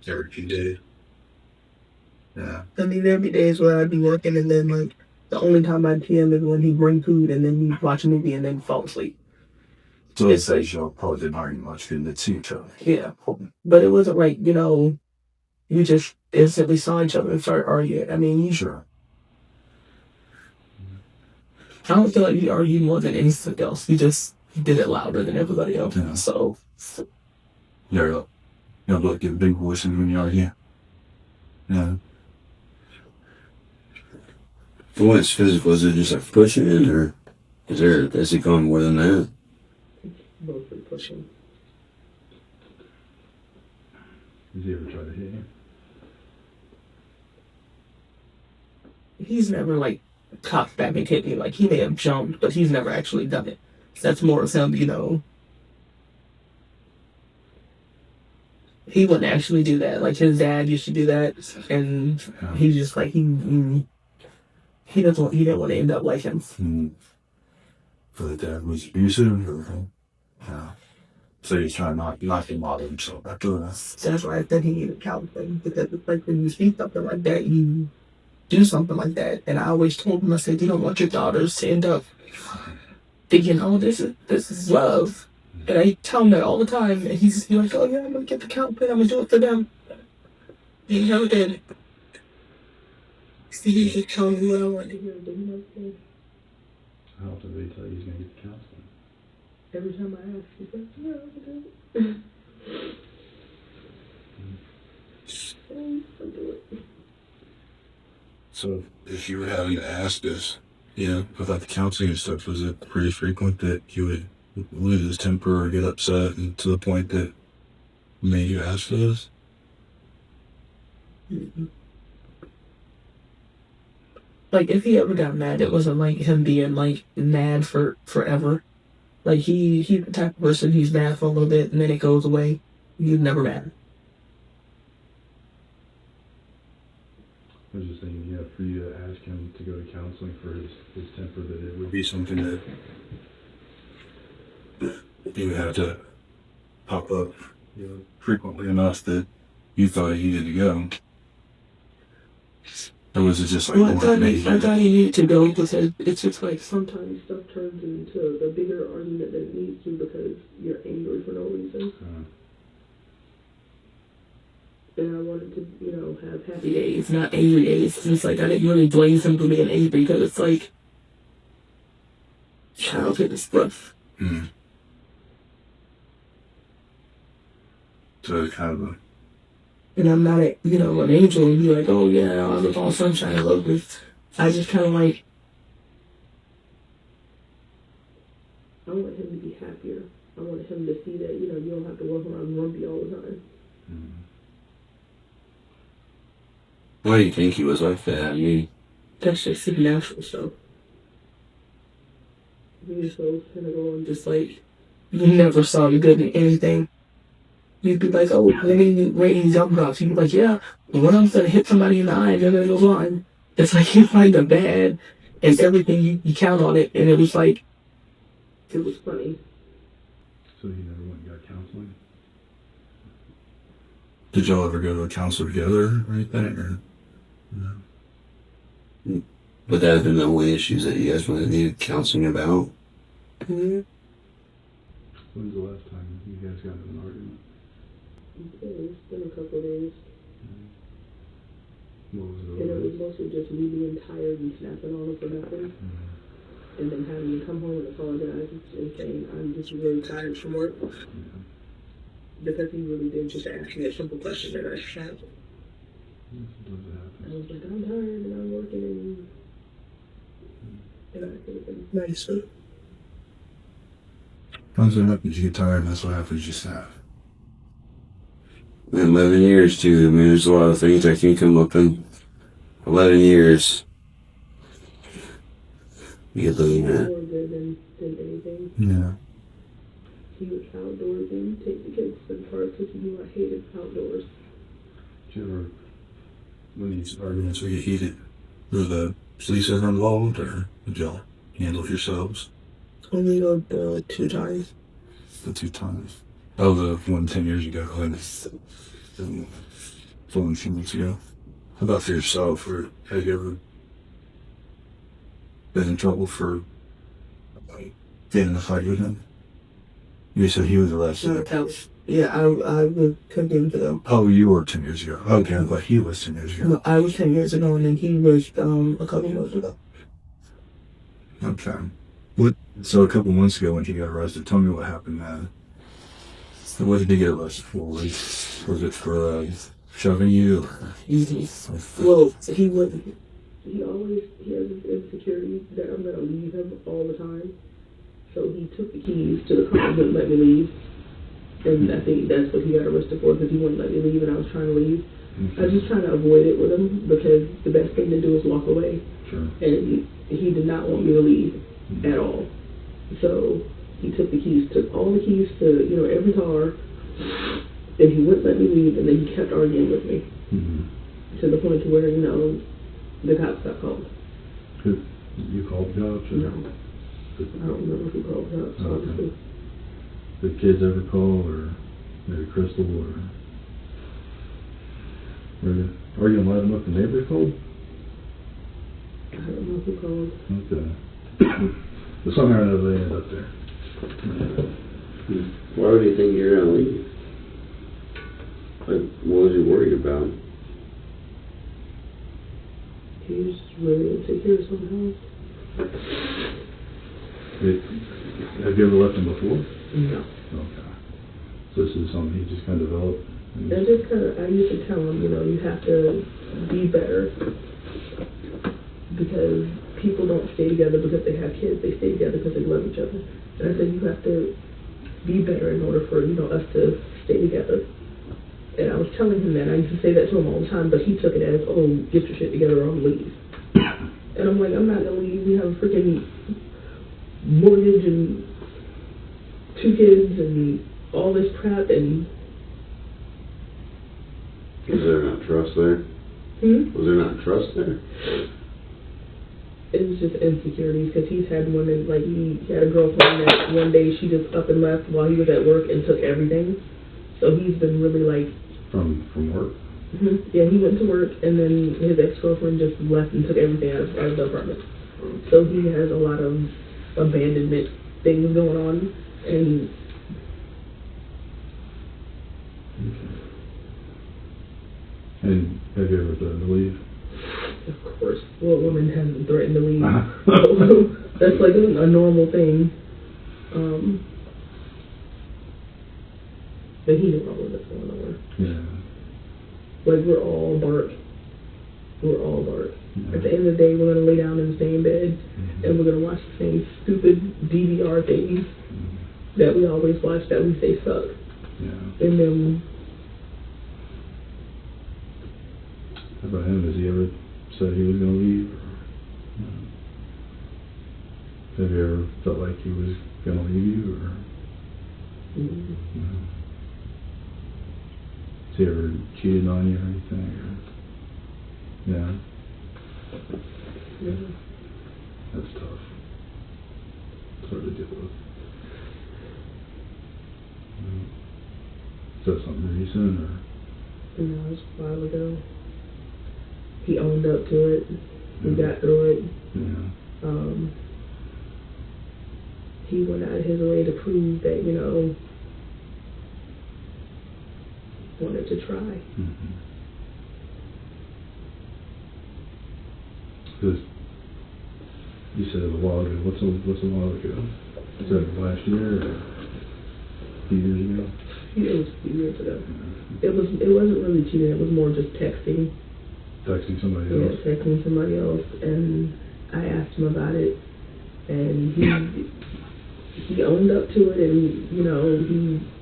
[SPEAKER 1] Every few days. Yeah.
[SPEAKER 2] I mean, there'd be days where I'd be working and then, like, the only time I'd see him is when he'd bring food and then he'd watch a movie and then fall asleep.
[SPEAKER 1] So it says y'all probably didn't argue much because they'd see each other.
[SPEAKER 2] Yeah. But it wasn't like, you just instantly saw each other and started arguing. I mean,
[SPEAKER 1] Sure.
[SPEAKER 2] I don't feel like you argued more than anything else. You just did it louder than everybody else.
[SPEAKER 1] Yeah.
[SPEAKER 2] So.
[SPEAKER 1] Yeah, like get a big voice when you argue. Yeah.
[SPEAKER 4] What's physical? Is it just like pushing it, or has it gone more than that?
[SPEAKER 2] Mostly pushing.
[SPEAKER 1] Has he ever tried to hit you?
[SPEAKER 2] He's never, like, cocked back and hit me. Like, he may have jumped, but he's never actually done it. That's more of him, He wouldn't actually do that. Like, his dad used to do that, and he's just like, he didn't want to end up like him.
[SPEAKER 1] For the dad was abusive, or so he's trying not to bother himself after that.
[SPEAKER 2] That's why I said he needed counseling, because it's like when you see something like that, you do something like that. And I always told him, I said, you don't want your daughters to end up thinking, oh, this is love. And I tell him that all the time, and he's like, oh yeah, I'm gonna get the counseling, I'm gonna do it for them. And he never did. See, he's just telling me what I want to hear, but he never did.
[SPEAKER 1] How often did he tell you he's going to get the counseling?
[SPEAKER 2] Every time I ask, he's like, yeah, I'm gonna do it.
[SPEAKER 1] So if you were having to ask this, about the counseling and stuff, was it pretty frequent that you would lose his temper or get upset and to the point that made you ask for this?
[SPEAKER 2] Mhm. Like, if he ever got mad, it wasn't like him being like mad for forever. Like, he's the type of person, he's mad for a little bit and then it goes away. He's never mad.
[SPEAKER 1] I was just thinking, for you to ask him to go to counseling for his temper, that it would be something that he would have to pop up frequently enough that you thought he needed to go. Or was it just like,
[SPEAKER 2] Well, I thought he needed to go because it's just like sometimes stuff turns into a bigger argument than it needs to because you're angry for no reason. And I wanted to, have happy days, not angry days. And it's like I didn't really blame him for being angry because it's like childhood stuff.
[SPEAKER 1] Mm. So kind of
[SPEAKER 2] And I'm not, an angel and be like, oh yeah, I'm all sunshine, I love this. I just kind of like, I want him to be happier. I want him to see that, you don't have to walk around grumpy all the time.
[SPEAKER 1] Mm.
[SPEAKER 4] Why do you think he was like that? I mean,
[SPEAKER 2] That's just his natural stuff. He was so cynical and just like, you never saw the good in anything. You'd be like, oh, rating jump drops. You'd be like, yeah, when I'm gonna hit somebody in the eye, they're gonna go blind. It's like you find the bad and everything, you count on it, and it was like, it was funny.
[SPEAKER 1] So you never went and got counseling? Did y'all ever go to a counselor together or anything? Or no?
[SPEAKER 4] but that has been the only issues that you guys really needed counseling about.
[SPEAKER 2] Mm-hmm.
[SPEAKER 1] When's the last time you guys got into an argument?
[SPEAKER 2] It's been a couple of days.
[SPEAKER 1] What was it
[SPEAKER 2] And it
[SPEAKER 1] over?
[SPEAKER 2] was mostly just me being tired and snapping on him for nothing. And then having to come home and apologize and saying, I'm just really tired from work. Because he really did just ask me a simple question that I had. I was like, I'm tired and I'm working and I could have been nicer.
[SPEAKER 1] Sometimes what happens, you get tired and that's what happens, you snap.
[SPEAKER 4] In 11 years, too. I mean, there's a lot of things I can come up in 11 years. You looking at.
[SPEAKER 2] More good than anything.
[SPEAKER 1] Yeah.
[SPEAKER 2] He was outdoorsy, take the kids to the park because he knew I hated outdoors.
[SPEAKER 1] Did you ever, when these arguments would get heated, were the police ever involved or did y'all handle it yourselves?
[SPEAKER 2] Only the 2 times.
[SPEAKER 1] The 2 times. Oh, the one 10 years ago and 14 months ago. How about for yourself? Or have you ever been in trouble for getting in a fight with him? You said he was arrested.
[SPEAKER 2] Yeah, I was condemned to them.
[SPEAKER 1] Oh, you were 10 years ago. Okay, but he was 10 years ago.
[SPEAKER 2] No, I was 10 years ago and then he was a couple months ago.
[SPEAKER 1] Okay. So a couple months ago when he got arrested, tell me what happened then. What did he get arrested for? Was it for shoving you?
[SPEAKER 2] Well, he wouldn't. He has this insecurity that I'm going to leave him all the time. So he took the keys to the car and wouldn't let me leave. And I think that's what he got arrested for because he wouldn't let me leave and I was trying to leave. I was just trying to avoid it with him because the best thing to do is walk away.
[SPEAKER 1] Sure.
[SPEAKER 2] And he did not want me to leave at all. So he took all the keys to, every car, and he wouldn't let me leave, and then he kept arguing with me.
[SPEAKER 1] Mm-hmm.
[SPEAKER 2] To the point to where, the cops got called.
[SPEAKER 1] Who? You called the cops?
[SPEAKER 2] No. I don't remember who called the cops, honestly.
[SPEAKER 1] Did kids ever call, or maybe Crystal, or are you going to let them up the neighborhood called?
[SPEAKER 2] I don't know who called.
[SPEAKER 1] Okay. But somehow or another they ended up there.
[SPEAKER 4] Why would you think you're gonna leave? Like, what was he worried about?
[SPEAKER 2] He was really insecure somehow.
[SPEAKER 1] Have you ever left him before?
[SPEAKER 2] No.
[SPEAKER 1] Okay. So this is something he just kind of developed?
[SPEAKER 2] I used to tell him, you have to be better. because people don't stay together because they have kids. They stay together because they love each other. And I said, you have to be better in order for, us to stay together. And I was telling him that. I used to say that to him all the time, but he took it as, oh, get your shit together or I'm leave. And I'm like, I'm not going to leave. We have a freaking mortgage and 2 kids and all this crap. And
[SPEAKER 4] Was there not trust there? Was there not trust there?
[SPEAKER 2] It was just insecurities because he's had women, like he had a girlfriend that one day she just up and left while he was at work and took everything. So he's been really like...
[SPEAKER 1] From work?
[SPEAKER 2] Yeah, he went to work and then his ex-girlfriend just left and took everything out of the apartment. So he has a lot of abandonment things going on. And...
[SPEAKER 1] Okay. And have you ever threatened to leave?
[SPEAKER 2] Of course. What woman hasn't threatened to leave? That's like a normal thing. But he knew I wasn't going nowhere.
[SPEAKER 1] Yeah.
[SPEAKER 2] Like, we're all bark. We're all bark.
[SPEAKER 1] Yeah.
[SPEAKER 2] At the end of the day, we're going to lay down in the same bed, and we're going to watch the same stupid DVR things that we always watch that we say suck.
[SPEAKER 1] Yeah.
[SPEAKER 2] And then...
[SPEAKER 1] How about him? Has he ever said he was going to leave? Have you ever felt like he was going to leave you? Or? No. Has he ever cheated on you or anything? Or? Yeah.
[SPEAKER 2] Yeah.
[SPEAKER 1] That's tough. It's hard to deal with. Is that something recent or?
[SPEAKER 2] No, it was a while ago. He owned up to it. We got through it.
[SPEAKER 1] Yeah.
[SPEAKER 2] He went out of his way to prove that, wanted to try.
[SPEAKER 1] Because you said a while ago. What's a while ago? Is that last year or a few years ago?
[SPEAKER 2] It was a few years ago. It wasn't really cheating. It was more just texting.
[SPEAKER 1] Texting somebody else?
[SPEAKER 2] Yeah, texting somebody else. And I asked him about it. And he owned up to it. And,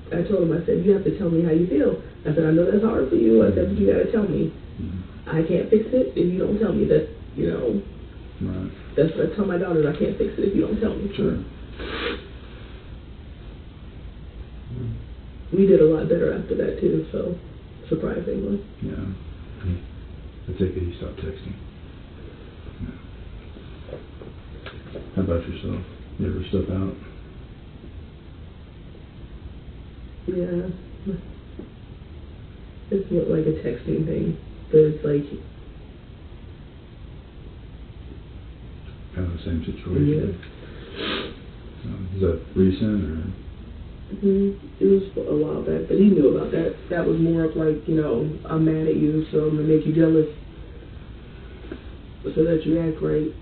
[SPEAKER 2] I told him, I said, you have to tell me how you feel. I said, I know that's hard for you. I said, but you got to tell me. I can't fix it if you don't tell me that,
[SPEAKER 1] Right.
[SPEAKER 2] That's what I tell my daughters. I can't fix it if you don't tell me.
[SPEAKER 1] Sure.
[SPEAKER 2] We did a lot better after that, too, so surprisingly.
[SPEAKER 1] Yeah. I take it he stopped texting. Yeah. How about yourself? You ever step out?
[SPEAKER 2] Yeah. It's not like a texting thing, but it's like...
[SPEAKER 1] Kind of the same situation? Yeah. Is that recent or...?
[SPEAKER 2] It was a while back, but he knew about that. That was more of like, I'm mad at you, so I'm going to make you jealous so that you act right.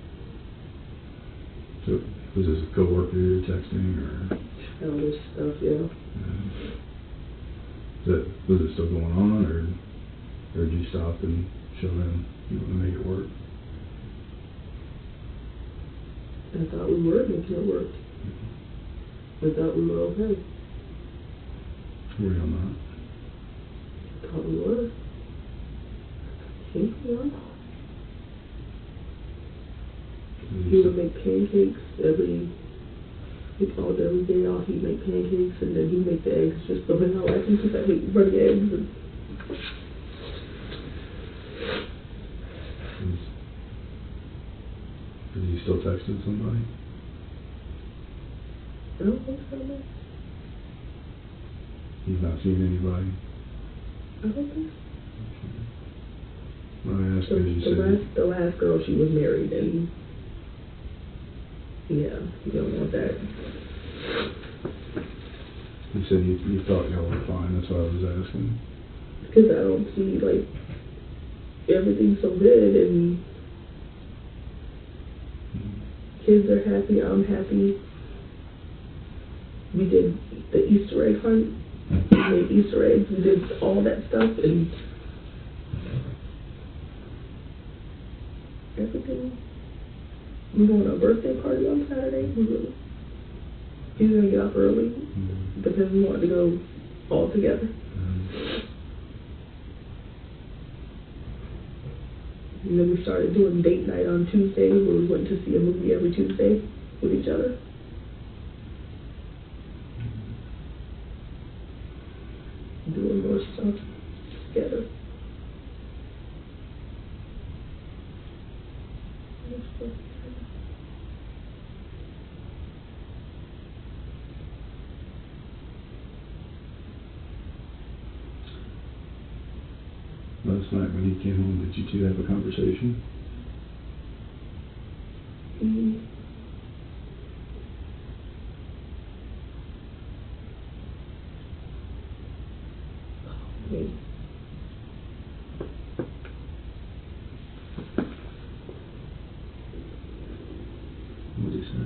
[SPEAKER 1] So, was this a co-worker you were texting or...?
[SPEAKER 2] Childish stuff, yeah.
[SPEAKER 1] Was it still going on, or did you stop and show him you want to make it work?
[SPEAKER 2] I thought we were making it work. I thought we were okay.
[SPEAKER 1] Were you on
[SPEAKER 2] I thought we were. I think we were.
[SPEAKER 1] that?
[SPEAKER 2] He would make pancakes every day off. He'd make pancakes, and then he'd make the eggs just the way I like them, because I hate running eggs. And
[SPEAKER 1] Is he still texting somebody?
[SPEAKER 2] I don't think so, no.
[SPEAKER 1] He's not seen anybody?
[SPEAKER 2] I don't think so.
[SPEAKER 1] Well, I asked because you said...
[SPEAKER 2] The last girl, she was married, and yeah, you don't want that.
[SPEAKER 1] You said you thought y'all were fine, that's why I was asking.
[SPEAKER 2] Because I don't see, like, everything's so good, and kids are happy, I'm happy. We did the Easter egg hunt. We made Easter eggs. We did all that stuff, and everything. We're going to a birthday party on Saturday. He's going to get up early because we wanted to go all together. And then we started doing date night on Tuesday, where we went to see a movie every Tuesday with each other. Doing more stuff together.
[SPEAKER 1] Last night when he came home, did you two have a conversation? What did he say?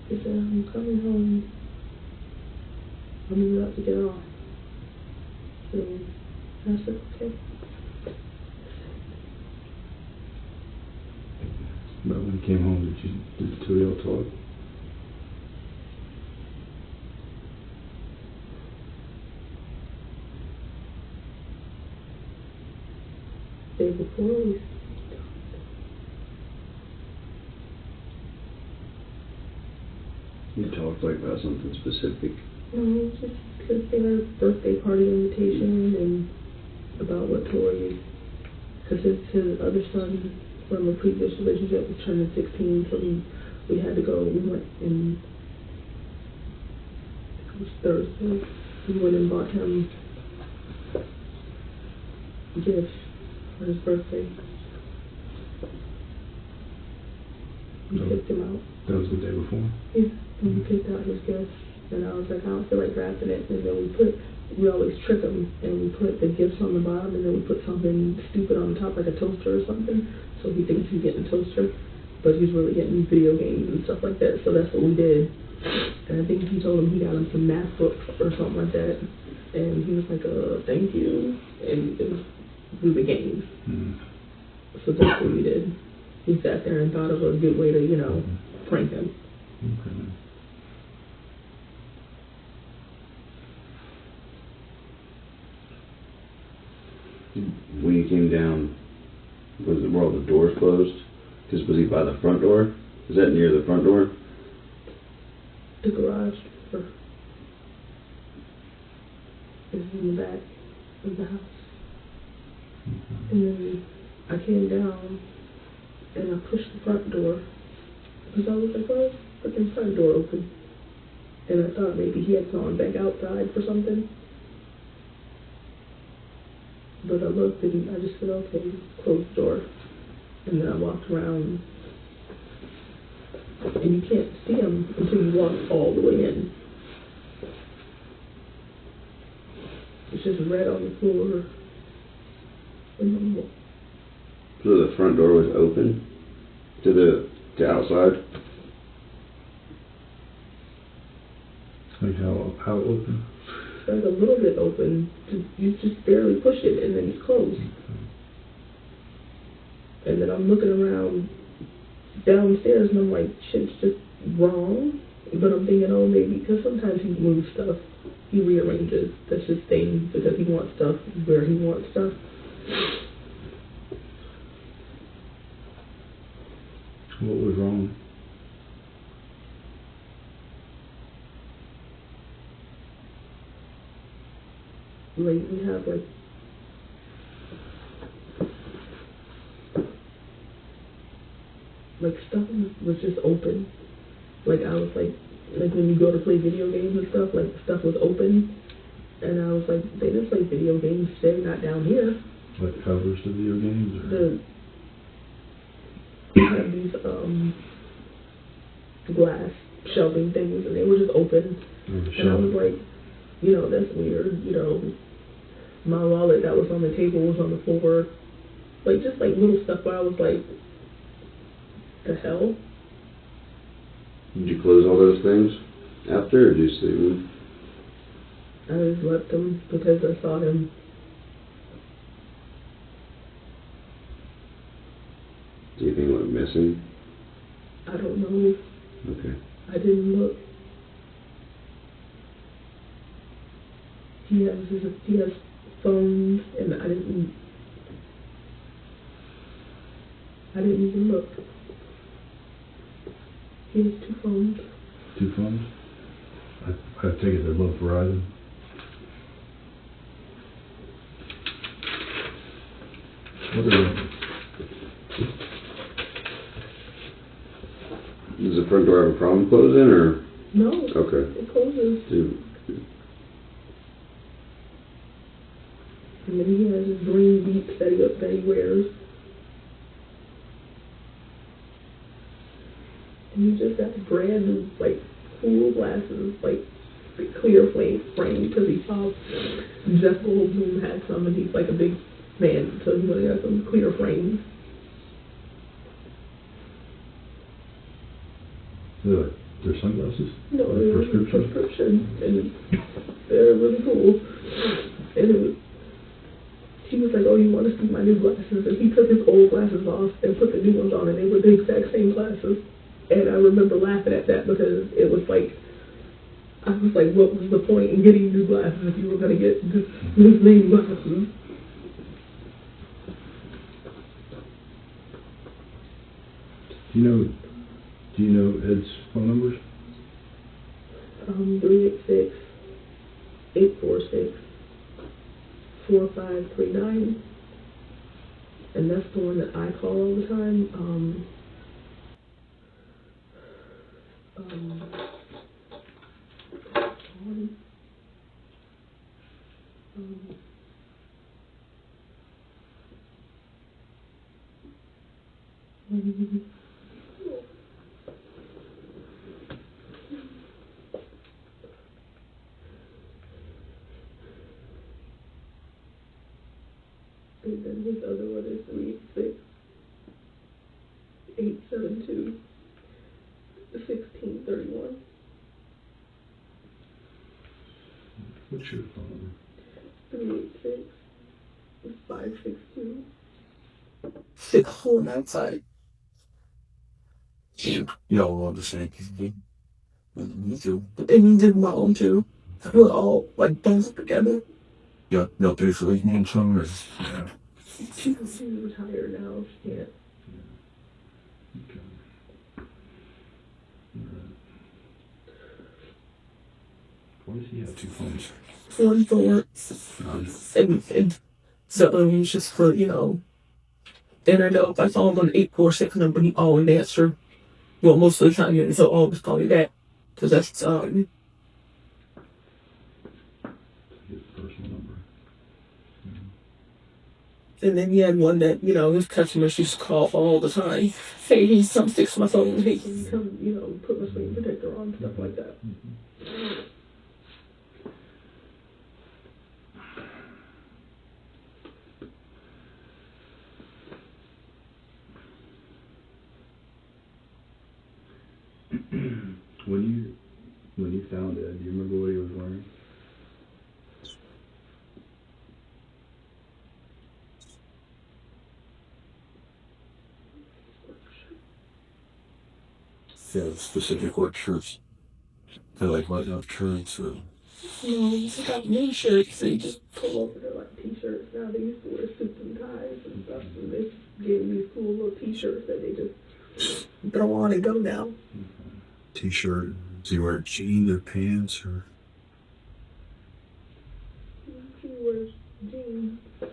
[SPEAKER 2] He said, I'm coming home. I'm about to get off. So I said, okay.
[SPEAKER 1] But when he came home, did the two of y'all talk?
[SPEAKER 2] Day before we
[SPEAKER 5] You talked like about something specific.
[SPEAKER 2] no, just because they had a birthday party invitation and about what Tori, because his other son from a previous relationship was turning 16, so we had to go. We went and it was Thursday. We went and bought him gifts for his birthday. We picked him out.
[SPEAKER 1] That was the day before?
[SPEAKER 2] Yeah, and we picked out his gifts, and I was like, I don't feel like wrapping it. And then we always trick him, and we put the gifts on the bottom, and then we put something stupid on the top, like a toaster or something, so he thinks he's getting a toaster, but he's really getting video games and stuff like that, so that's what we did. And I think he told him he got him some math books or something like that, and he was like, thank you, and it was through the games. So that's what we did. We sat there and thought of a good way to, prank him.
[SPEAKER 1] Okay.
[SPEAKER 5] When you came down, were all the doors closed? Because was he by the front door? Is that near the front door?
[SPEAKER 2] The garage is in the back of the house. And then I came down and I pushed the front door because I was like, oh, freaking front door open. And I thought maybe he had gone back outside for something. But I looked and I just said, okay, close the door. And then I walked around. And you can't see him until you walk all the way in. It's just red on the floor.
[SPEAKER 5] So the front door was open to outside?
[SPEAKER 1] Like how open?
[SPEAKER 2] Like a little bit open. You just barely push it and then it's closed. And then I'm looking around downstairs and I'm like, shit's just wrong. But I'm thinking, oh, maybe, because sometimes he moves stuff. He rearranges. That's his thing, because he wants stuff where he wants stuff.
[SPEAKER 1] What was wrong?
[SPEAKER 2] Like, we have, stuff was just open. Like, I was like when you go to play video games and stuff, like, stuff was open. And I was like, they didn't play video games today, not down here.
[SPEAKER 1] Like covers to video games? Or?
[SPEAKER 2] We had these, glass shelving things, and they were just open. And I was like, that's weird, My wallet that was on the table was on the floor. Like, just like little stuff where I was like, the hell?
[SPEAKER 5] Did you close all those things after, or did you just leave them?
[SPEAKER 2] I just left them because I saw him.
[SPEAKER 5] Do you think it went missing?
[SPEAKER 2] I don't know.
[SPEAKER 5] Okay.
[SPEAKER 2] I didn't look. He has phones, and I didn't even look. He has 2 phones.
[SPEAKER 1] 2 phones? I take it they're both Verizon. What are
[SPEAKER 5] Does the front door have a problem closing, or?
[SPEAKER 2] No.
[SPEAKER 5] Okay.
[SPEAKER 2] It closes.
[SPEAKER 5] Dude.
[SPEAKER 2] And then he has his green beats that he wears. And he just got brand new, like, cool glasses, like, clear frame, because he saw Jeff Goldblum had some, and he's like a big man, so he really got some clear frames.
[SPEAKER 1] They're sunglasses?
[SPEAKER 2] No, they're prescription, and they're really cool. And he was like, oh, you want to see my new glasses? And he took his old glasses off and put the new ones on, and they were the exact same glasses. And I remember laughing at that because it was like, I was like, what was the point in getting new glasses if you were going to get this name glasses?
[SPEAKER 1] Do you know Ed's phone numbers?
[SPEAKER 2] 386-846-4539. And that's the one that I call all the time. And then his other one is 386-872-1631.
[SPEAKER 1] What's your phone number? 386-562-6495. Y'all want the same thing? Me too.
[SPEAKER 2] But then he did my own too. We're all like both together.
[SPEAKER 1] Yeah, y'all pay for like one song or? Yeah.
[SPEAKER 2] She's retired now. She can't.
[SPEAKER 1] Okay. Alright. Why does he have 2 phones?
[SPEAKER 2] One for work. And so it was just for, and I know if I saw him on the 846 number, he always answer. Well, most of the time, so I'll always call you that. Because that's,
[SPEAKER 1] His personal number.
[SPEAKER 2] And then he had one that, his customers used to call all the time. Hey, he's come fix my phone. Hey, can you come, put my screen protector on, stuff like that.
[SPEAKER 1] When you found it, do you remember what he was wearing? Yeah, specific work shirts. They're like button-up shirts.
[SPEAKER 2] No, he's got mini shirts. They just pull over their like t-shirts. Now they used to wear suits and ties and stuff. And they gave me these cool little t-shirts that they just throw on and go now.
[SPEAKER 1] T-shirt. Does he wear jeans or pants or?
[SPEAKER 2] She wears jeans. I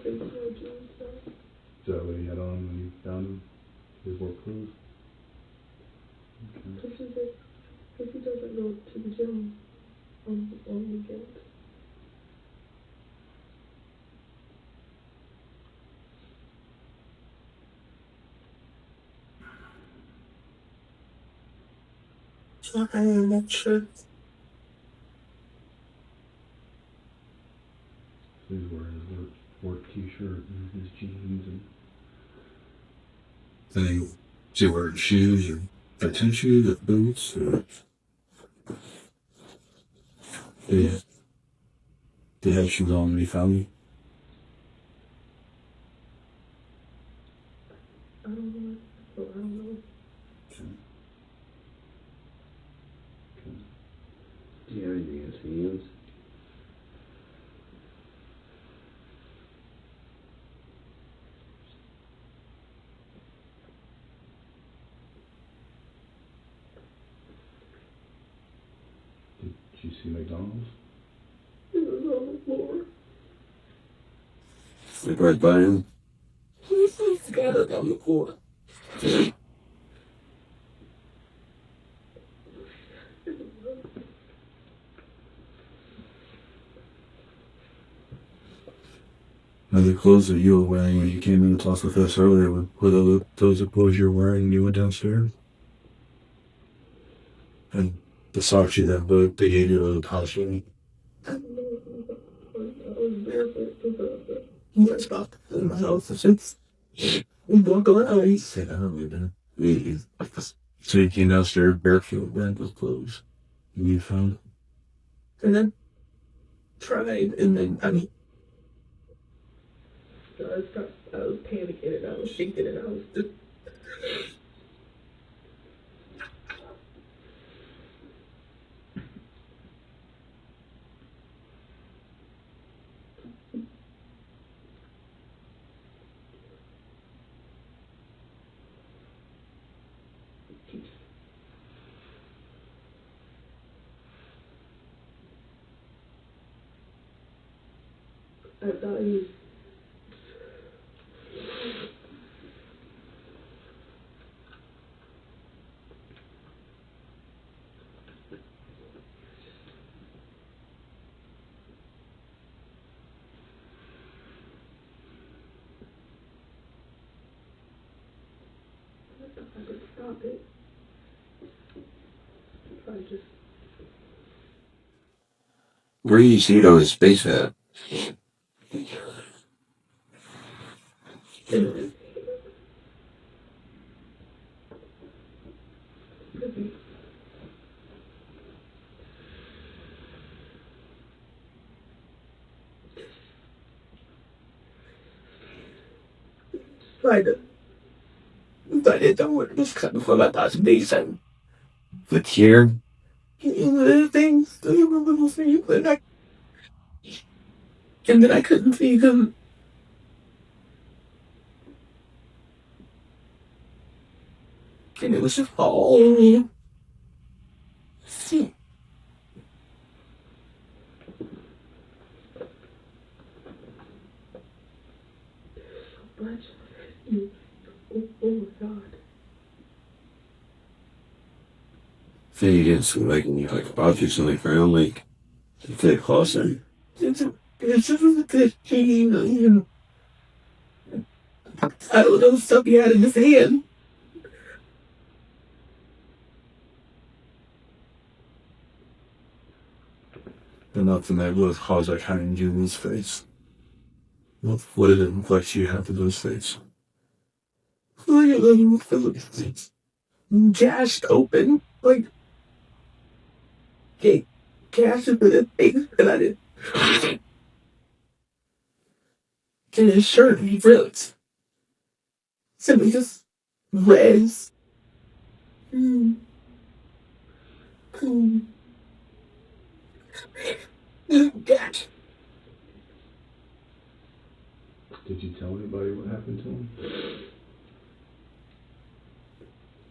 [SPEAKER 2] think she wears jeans though.
[SPEAKER 1] Is that what he had on when you found him? His work clothes?
[SPEAKER 2] Because he doesn't go to the gym on weekends. So I'm not sure.
[SPEAKER 1] So he's wearing his work t-shirt and his jeans and. Then is he wearing shoes or tennis shoes or boots or? Did he have shoes on when he found you? you see McDonald's?
[SPEAKER 2] It was on the floor.
[SPEAKER 4] Like right by him.
[SPEAKER 2] He scattered on the floor.
[SPEAKER 1] Now the clothes that you were wearing when you came in to talk with us earlier, were those the clothes you were wearing when you went downstairs? And the socks you had, they gave you a hospital.
[SPEAKER 2] Let's talk in my house since we walk around.
[SPEAKER 1] He said, I don't know, man. So you came downstairs barefoot wearing those clothes. And you found?
[SPEAKER 2] And then tried, and then, I mean, I was panicking and I was shaking and I was just. I thought he was. I could stop it. If I just.
[SPEAKER 4] Where do you see it on his face at?
[SPEAKER 2] But it don't work. This kind of for my past days and
[SPEAKER 4] But here?
[SPEAKER 2] the things, the little things, and then I couldn't see them. And it was just all. See. So much. Oh my God.
[SPEAKER 4] So you didn't see like you like objects on the ground, like if they closer.
[SPEAKER 2] It's just a good thing, you know. I don't know, stuff he had in his hand.
[SPEAKER 1] And nothing that would have caused that kind of injury in his face. What did it look like she had to his face?
[SPEAKER 2] Look at the face. Gashed open. Like, gashed in his face, and I didn't. And his shirt, he ripped. So it just red. Gash.
[SPEAKER 1] Did you tell anybody what happened to him?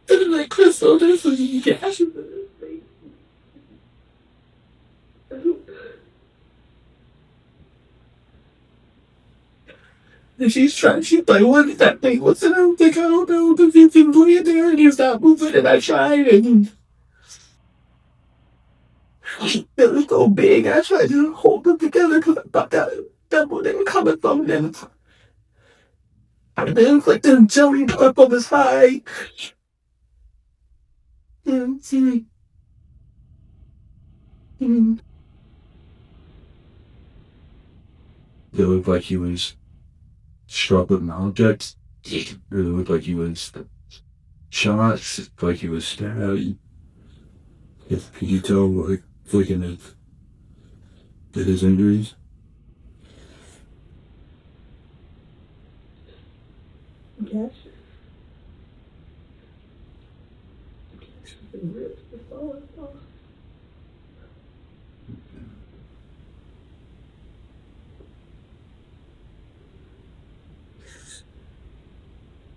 [SPEAKER 2] And like Crystal, this was gash in his face. And she's like, what is that thing? What's it? I don't know, because he's laying there and he's not moving, and I tried, and it was so big, I tried to hold them together because I thought that what they were coming from, and then it was like them jelly up on the side. And see,
[SPEAKER 1] It looked like he was struck with an object. It looked like he was shot, like he was stabbed. Could you tell, like, looking at his injuries?
[SPEAKER 2] yes.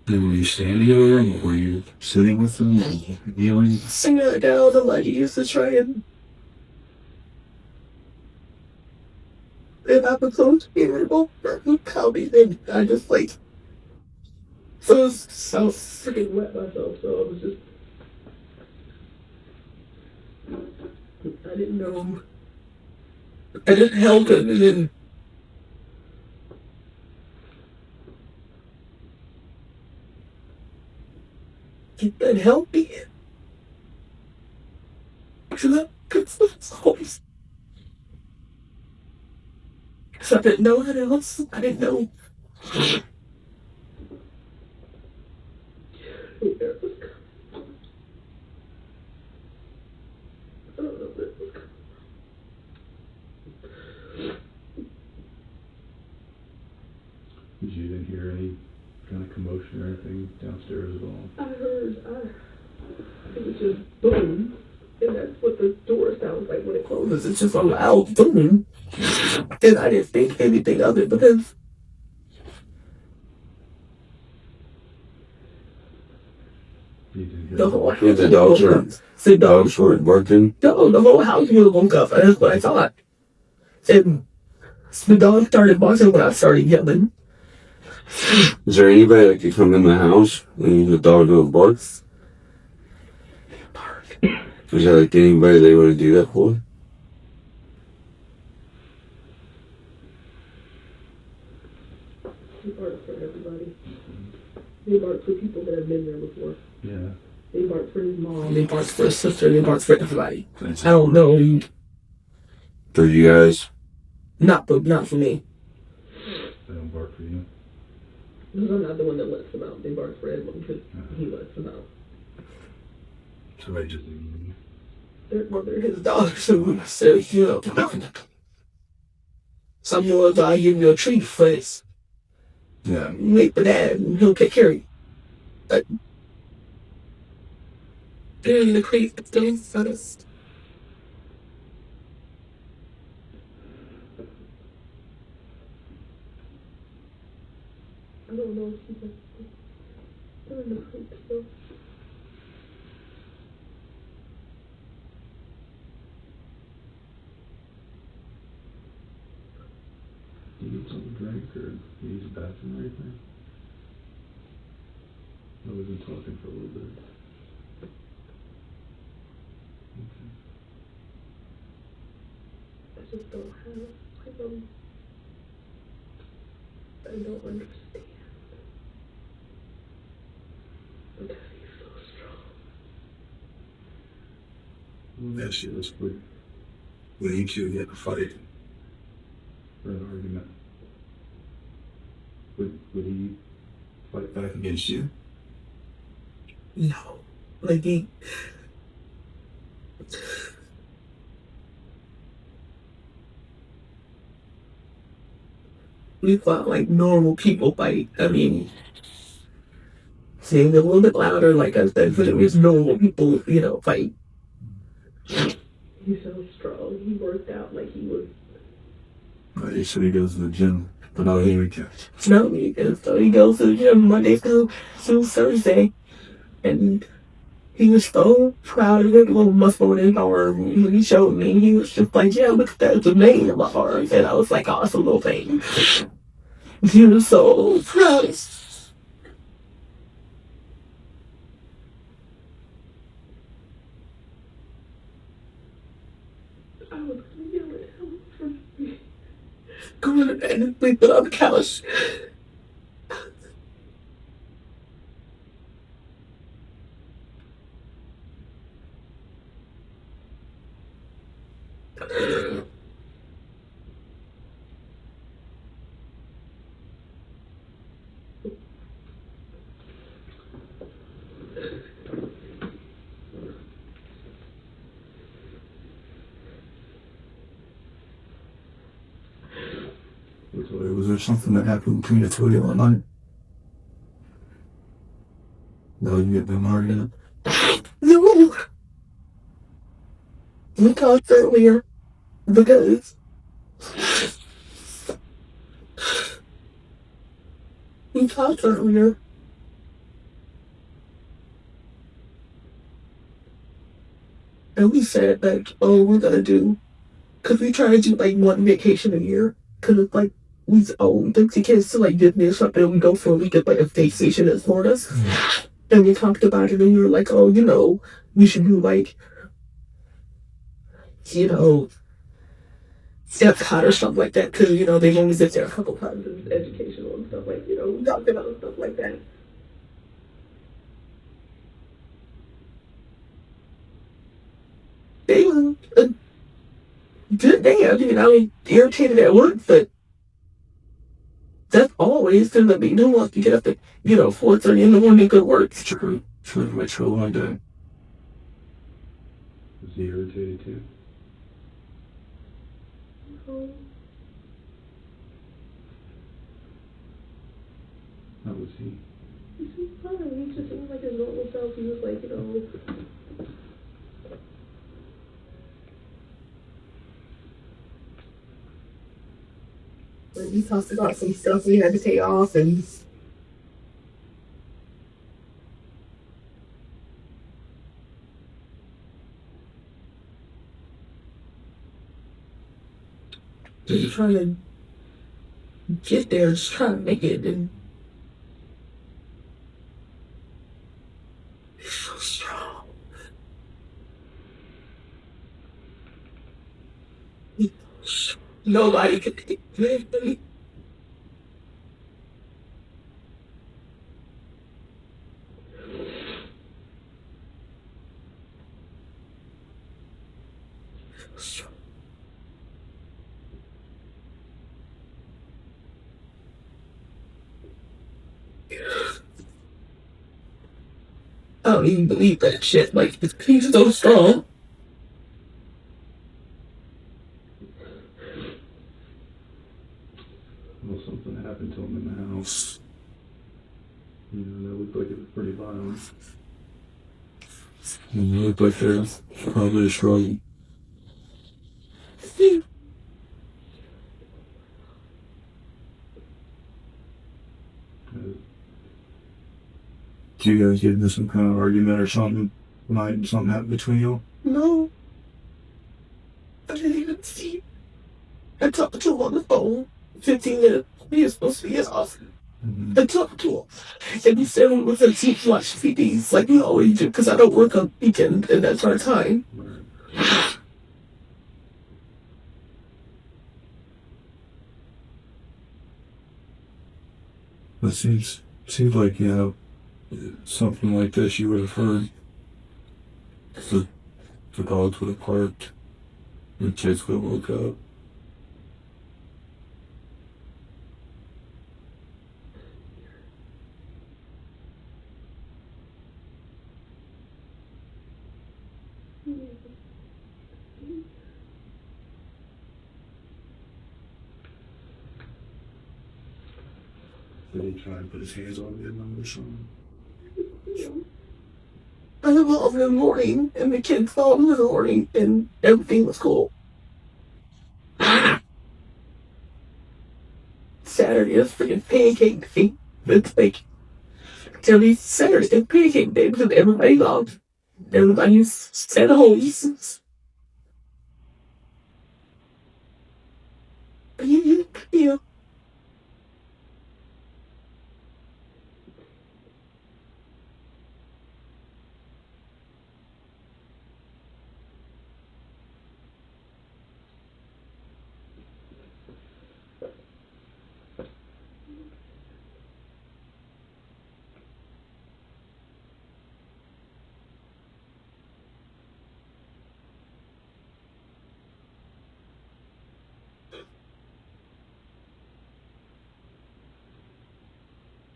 [SPEAKER 1] And were you standing over him, or were you sitting with him, or kneeling?
[SPEAKER 2] Sing it down like he used to try and And I was so scared over who tell me that I just like so freaking wet myself, so I was just I didn't know. I just held it and then he said, help me. Because I didn't know what else. I didn't know. I don't know where it was coming.
[SPEAKER 1] You didn't hear any kind of commotion or anything downstairs at all?
[SPEAKER 2] I heard, it was just boom. And that's what the door sounds like when it closes. It's just a loud boom. And I didn't think anything of it because
[SPEAKER 1] You didn't hear
[SPEAKER 2] the whole
[SPEAKER 4] Yeah, the dogs were,
[SPEAKER 2] the
[SPEAKER 4] dogs were barking.
[SPEAKER 2] No, the whole house would have woke up. That's what I thought. And the dog started barking when I started yelling.
[SPEAKER 4] Is there anybody that could come in the house and the dog would bark? Is there like anybody they would do that for?
[SPEAKER 2] He barks for everybody. He barks for people that have been there before.
[SPEAKER 1] Yeah.
[SPEAKER 2] They barks for his mom. They barks for his sister. They barks for everybody. I don't know.
[SPEAKER 4] For you guys?
[SPEAKER 2] Not for me.
[SPEAKER 1] They don't bark for you?
[SPEAKER 2] Because I'm not the one that lets them out. They bark for everyone because he lets them out.
[SPEAKER 1] Somebody just
[SPEAKER 2] They're his dogs. So, you know, someone will give you a treat for this.
[SPEAKER 1] yeah.
[SPEAKER 2] Wait for that and he'll take care of you. But they're in the crate still first. I don't know if she's like, they're in the crate still.
[SPEAKER 1] Do you need something to drink or use the bathroom or anything? No, we've been talking for a little bit. Okay.
[SPEAKER 2] I just don't have, I don't understand. Because he's so strong.
[SPEAKER 1] Let me ask you this quick. When you two get in a fight or an argument, would he fight back against you?
[SPEAKER 2] No. Like he we fought like normal people fight. I mean, saying a little bit louder, like I said, but it was normal people, you know, fight. He's so strong. He worked out like he was.
[SPEAKER 1] He said he goes to the gym, but not any weekends.
[SPEAKER 2] No, so he goes to the gym Monday through Thursday, and he was so proud of his little muscle in his arm. When he showed me, he was just like, yeah, look at that, it's a vein in my arm. And I was like, oh, it's a little vein. He was so proud. I was going to yell at him for going to bed and sleeping on the couch.
[SPEAKER 1] Was there something that happened between the two of you all night? No, you get them arguing?
[SPEAKER 2] No. We talked earlier because we talked earlier. And we said like, oh, we're gonna do, because we try to do like one vacation a year. Cause it's like we took the kids to like Disney or something. And we go for a week at like a state station in Florida, and we talked about it. And we were like, oh, we should do like, Epcot or stuff like that. Cause they've only been there a couple times. And it's educational and stuff like we talked about stuff like that. They were a good day. I mean, I was irritated at work, but that's always because I mean, who wants to get up at 4:30 in the morning to go to work?
[SPEAKER 1] True. Which for a long day.
[SPEAKER 5] Was he irritated too? How was he?
[SPEAKER 2] He was fine. He just seemed like his normal self. He was like, When he talked about some stuff we had to take off and just trying to get there, just trying to make it, and he's so strong. Nobody could take it. I don't even believe that shit. Like, he's so strong.
[SPEAKER 1] Well, something happened to him in the house. That looked like it was pretty violent. And it looked like there's probably a struggle. Do you guys get into some kind of argument or something? Something happened between you?
[SPEAKER 2] No. I didn't even see it. I talked to him on the phone. 15 minutes. He was supposed to be off. I talked to him. And he said we were going to watch CDs like we always do because I don't work on weekend and that's our time.
[SPEAKER 1] It seems like, something like this you would have heard. The dogs would have barked. The kids would have woke up. Did he try and put his hands on you or something?
[SPEAKER 2] I was off in the morning, and the kids saw him in the morning, and everything was cool. Saturday is freaking pancake day. It's like, Saturday is pancake day because everybody's off. Everybody's at home. Yeah.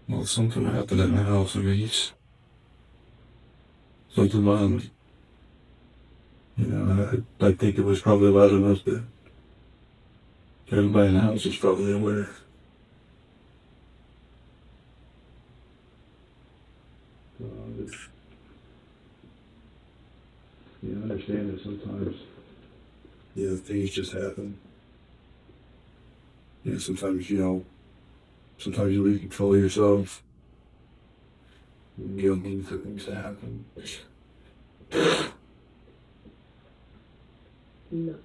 [SPEAKER 1] Well, something happened in the house. I mean, something violent. I think it was probably loud enough that everybody in the house was probably aware. I understand that sometimes, things just happen. Sometimes, sometimes you lose control of yourself. You don't mean for things to happen.
[SPEAKER 2] No.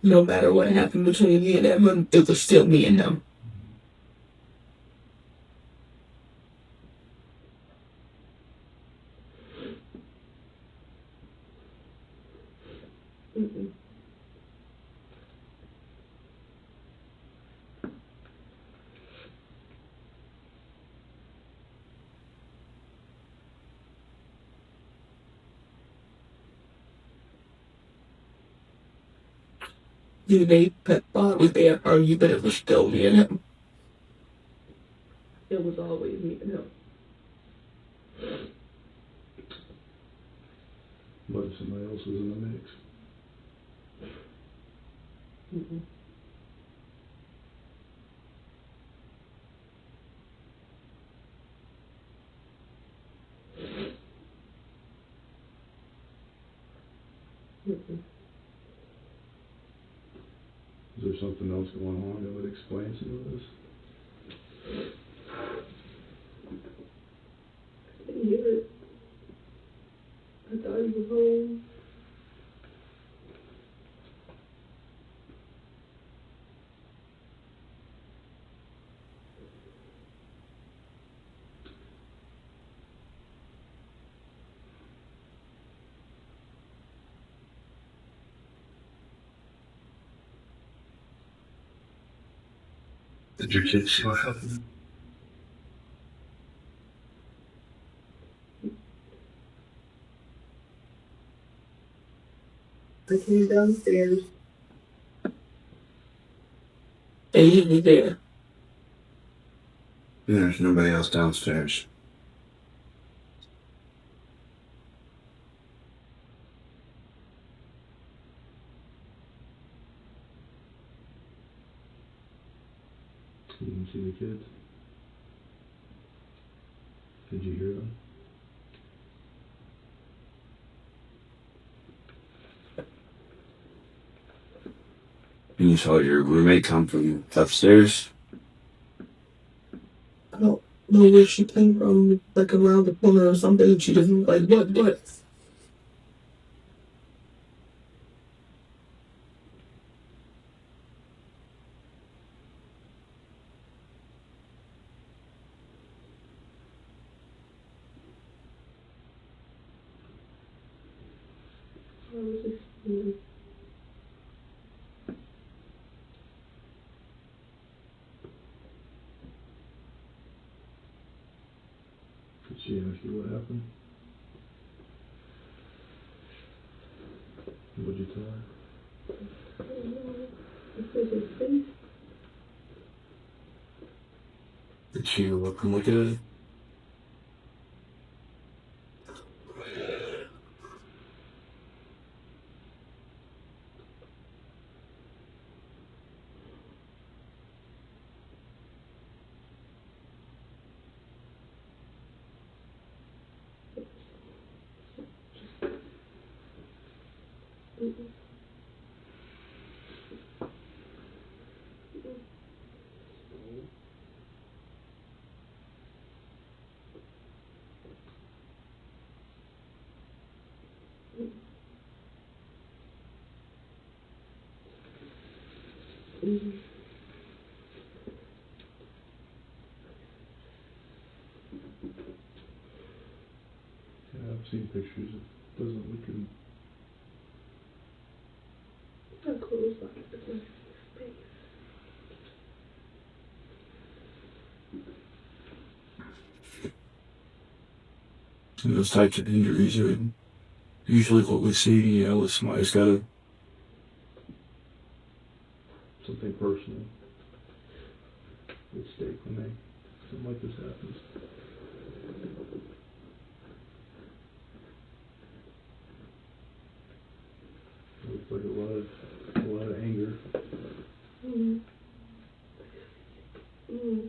[SPEAKER 2] No matter what happened between me and Edwin, it was still me and him. You may thought we may have argued, but it was still me and him. It was always me and him.
[SPEAKER 1] What if somebody else was in the mix?
[SPEAKER 2] Mm-mm. Mm-mm.
[SPEAKER 1] Is there something else going on that would explain some of this?
[SPEAKER 2] I didn't hear it. I thought he was home.
[SPEAKER 1] Did your kids see what happened?
[SPEAKER 2] I came downstairs. And he was there.
[SPEAKER 4] There's nobody else downstairs.
[SPEAKER 1] You didn't see the kids? Did you hear them?
[SPEAKER 4] And you saw your roommate come from upstairs?
[SPEAKER 2] I don't know where she came from, like around the corner or something. She just was like, what? I was just,
[SPEAKER 1] Did she ask you what happened? What'd you tell her?
[SPEAKER 2] I don't know. It said his face.
[SPEAKER 1] Did she look and look at it? Yeah, I've seen pictures. It doesn't look good.
[SPEAKER 2] I closed my eyes.
[SPEAKER 1] And those types of injuries are usually what we see, you know, with somebody's got something personal at stake when something like this happens. It looks like a lot of anger.
[SPEAKER 2] Mm-hmm. Mm-hmm.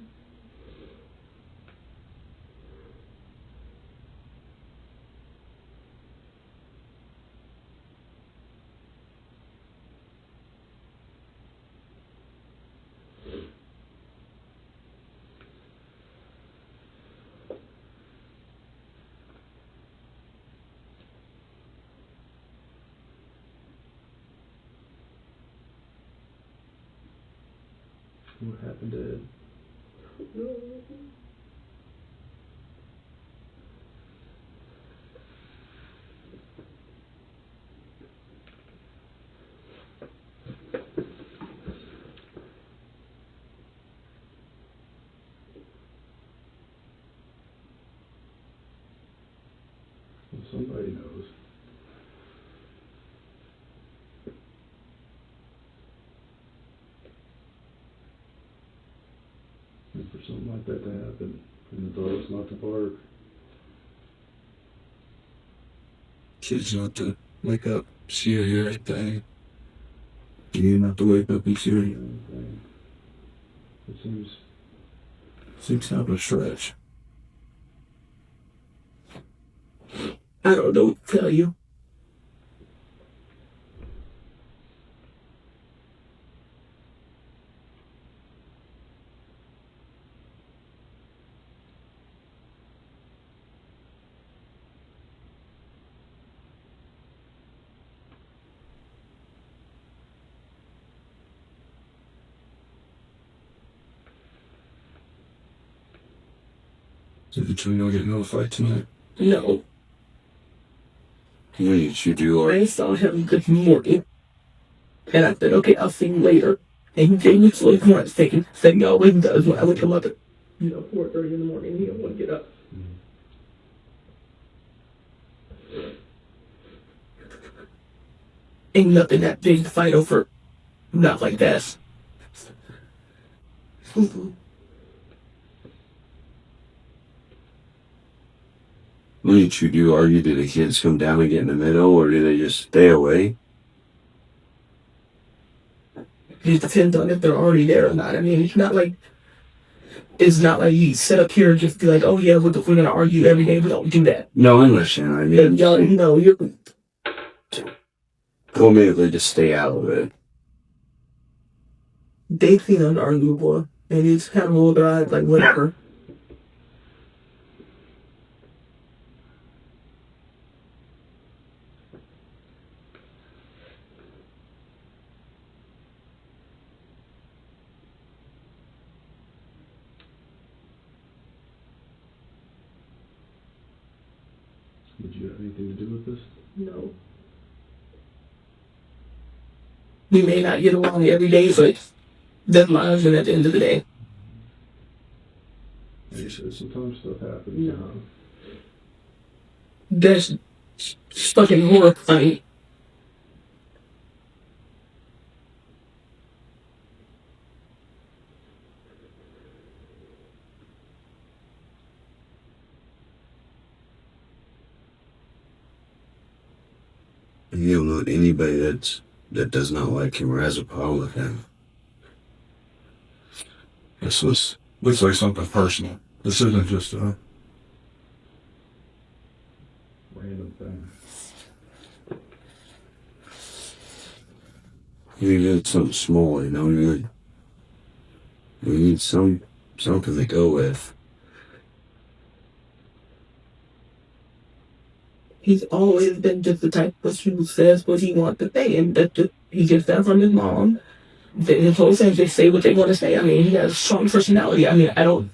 [SPEAKER 5] What happened to Ed? Well, somebody knows. And for something like that to happen, and the dog's not to bark.
[SPEAKER 1] Kids not to wake up, see or hear anything. You not to wake up and see or hear anything.
[SPEAKER 5] It seems
[SPEAKER 1] Kind of a stretch.
[SPEAKER 2] I don't know what to tell you.
[SPEAKER 1] Did you two get into a fight tonight?
[SPEAKER 2] No.
[SPEAKER 4] What did you do? Or
[SPEAKER 2] I saw him this morning. And I said, okay, I'll see you later. And he gave me slow one second. Said he always does when I wake him up at 4:30 in the morning. He don't want to get up. Ain't nothing that big to fight over. Not like that.
[SPEAKER 4] what did you do? Argue? Did the kids come down and get in the middle, or did they just stay away?
[SPEAKER 2] It depends on if they're already there or not. I mean, it's not like you sit up here and just be like, oh yeah, we're gonna argue every day. We don't do that.
[SPEAKER 4] No, I understand. I mean,
[SPEAKER 2] Y'all, you're
[SPEAKER 4] well, maybe they just stay out of it.
[SPEAKER 2] they seem unarguable, and you just kind of roll their eyes like whatever.
[SPEAKER 5] Did you have anything to do with this?
[SPEAKER 2] No. We may not get along every day, but that's my husband at the end of the day.
[SPEAKER 5] You said sometimes stuff happens.
[SPEAKER 2] No. That's fucking horrifying.
[SPEAKER 4] You don't know anybody that does not like him or has a problem with him.
[SPEAKER 1] This looks like something personal. This isn't just a
[SPEAKER 5] Random thing.
[SPEAKER 4] Maybe it's something small, you know. We need something to go with.
[SPEAKER 2] He's always been just the type of person who says what he wants to say, and he gets that from his mom. His whole thing, they say what they want to say. I mean, he has a strong personality. I mean,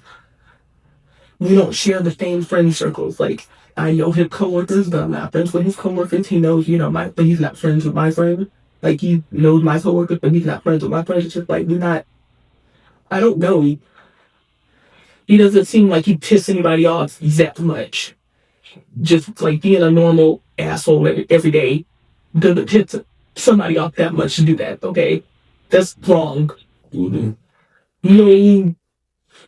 [SPEAKER 2] we don't share the same friend circles. Like, I know his coworkers, but I'm not friends with his coworkers. He knows, but he's not friends with my friends. Like, he knows my coworkers, but he's not friends with my friends. It's just like, I don't know. He doesn't seem like he pisses anybody off that much. Just like being a normal asshole every day doesn't piss somebody off that much to do that, okay? That's wrong.
[SPEAKER 4] Mm-hmm.
[SPEAKER 2] No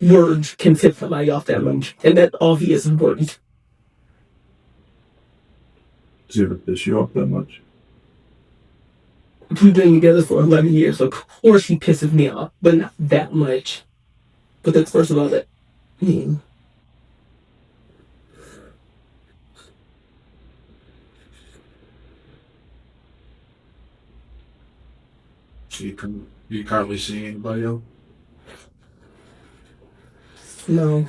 [SPEAKER 2] words can piss somebody off that much. And that's all he is words.
[SPEAKER 1] Does he ever piss you off that much?
[SPEAKER 2] We've been together for 11 years, so of course he pisses me off, but not that much. But that's first of all that.
[SPEAKER 1] You currently see anybody else?
[SPEAKER 2] No.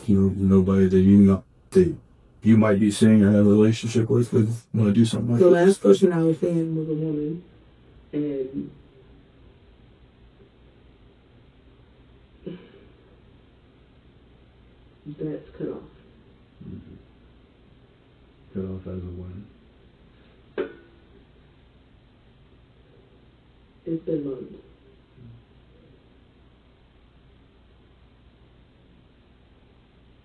[SPEAKER 1] Nobody that you might be seeing or have a relationship with would want to do something like
[SPEAKER 2] The
[SPEAKER 1] that?
[SPEAKER 2] last person I was seeing was a woman, and That's cut off.
[SPEAKER 1] Cut off as of when?
[SPEAKER 2] It's been months.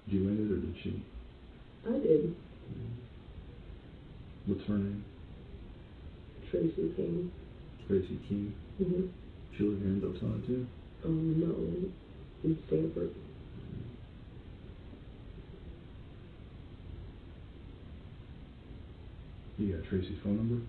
[SPEAKER 1] Did you end it or did she?
[SPEAKER 2] I did.
[SPEAKER 1] What's her name?
[SPEAKER 2] Tracy King.
[SPEAKER 1] Tracy King.
[SPEAKER 2] Mm-hmm.
[SPEAKER 1] She live here in Deltona too?
[SPEAKER 2] No. In Stanford.
[SPEAKER 1] You got Tracy's phone number?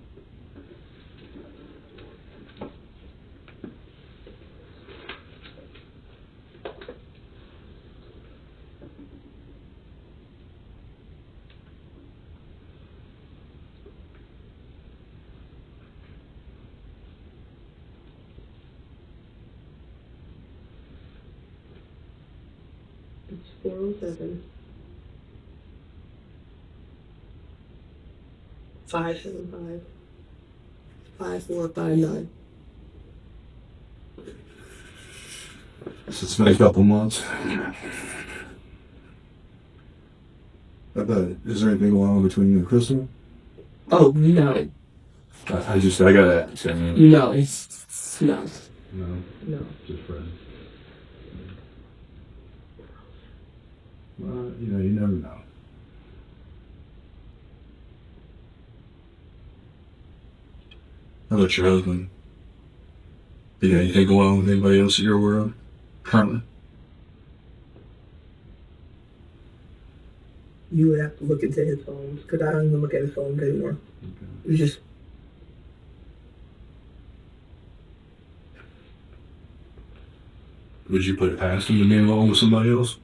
[SPEAKER 2] It's 407 575 5459.
[SPEAKER 1] So it's been a couple months. Is there anything going on between you and Crystal?
[SPEAKER 2] Oh, no.
[SPEAKER 1] I gotta ask.
[SPEAKER 2] No, it's no.
[SPEAKER 1] No,
[SPEAKER 2] No.
[SPEAKER 1] just friends. Well, you never know. How about your husband? Did anything go on with anybody else that you're aware of currently?
[SPEAKER 2] You would have to look into his phones, because I don't even look at his phones anymore.
[SPEAKER 1] Okay.
[SPEAKER 2] It's just,
[SPEAKER 1] Would you put it past him to be involved with somebody else?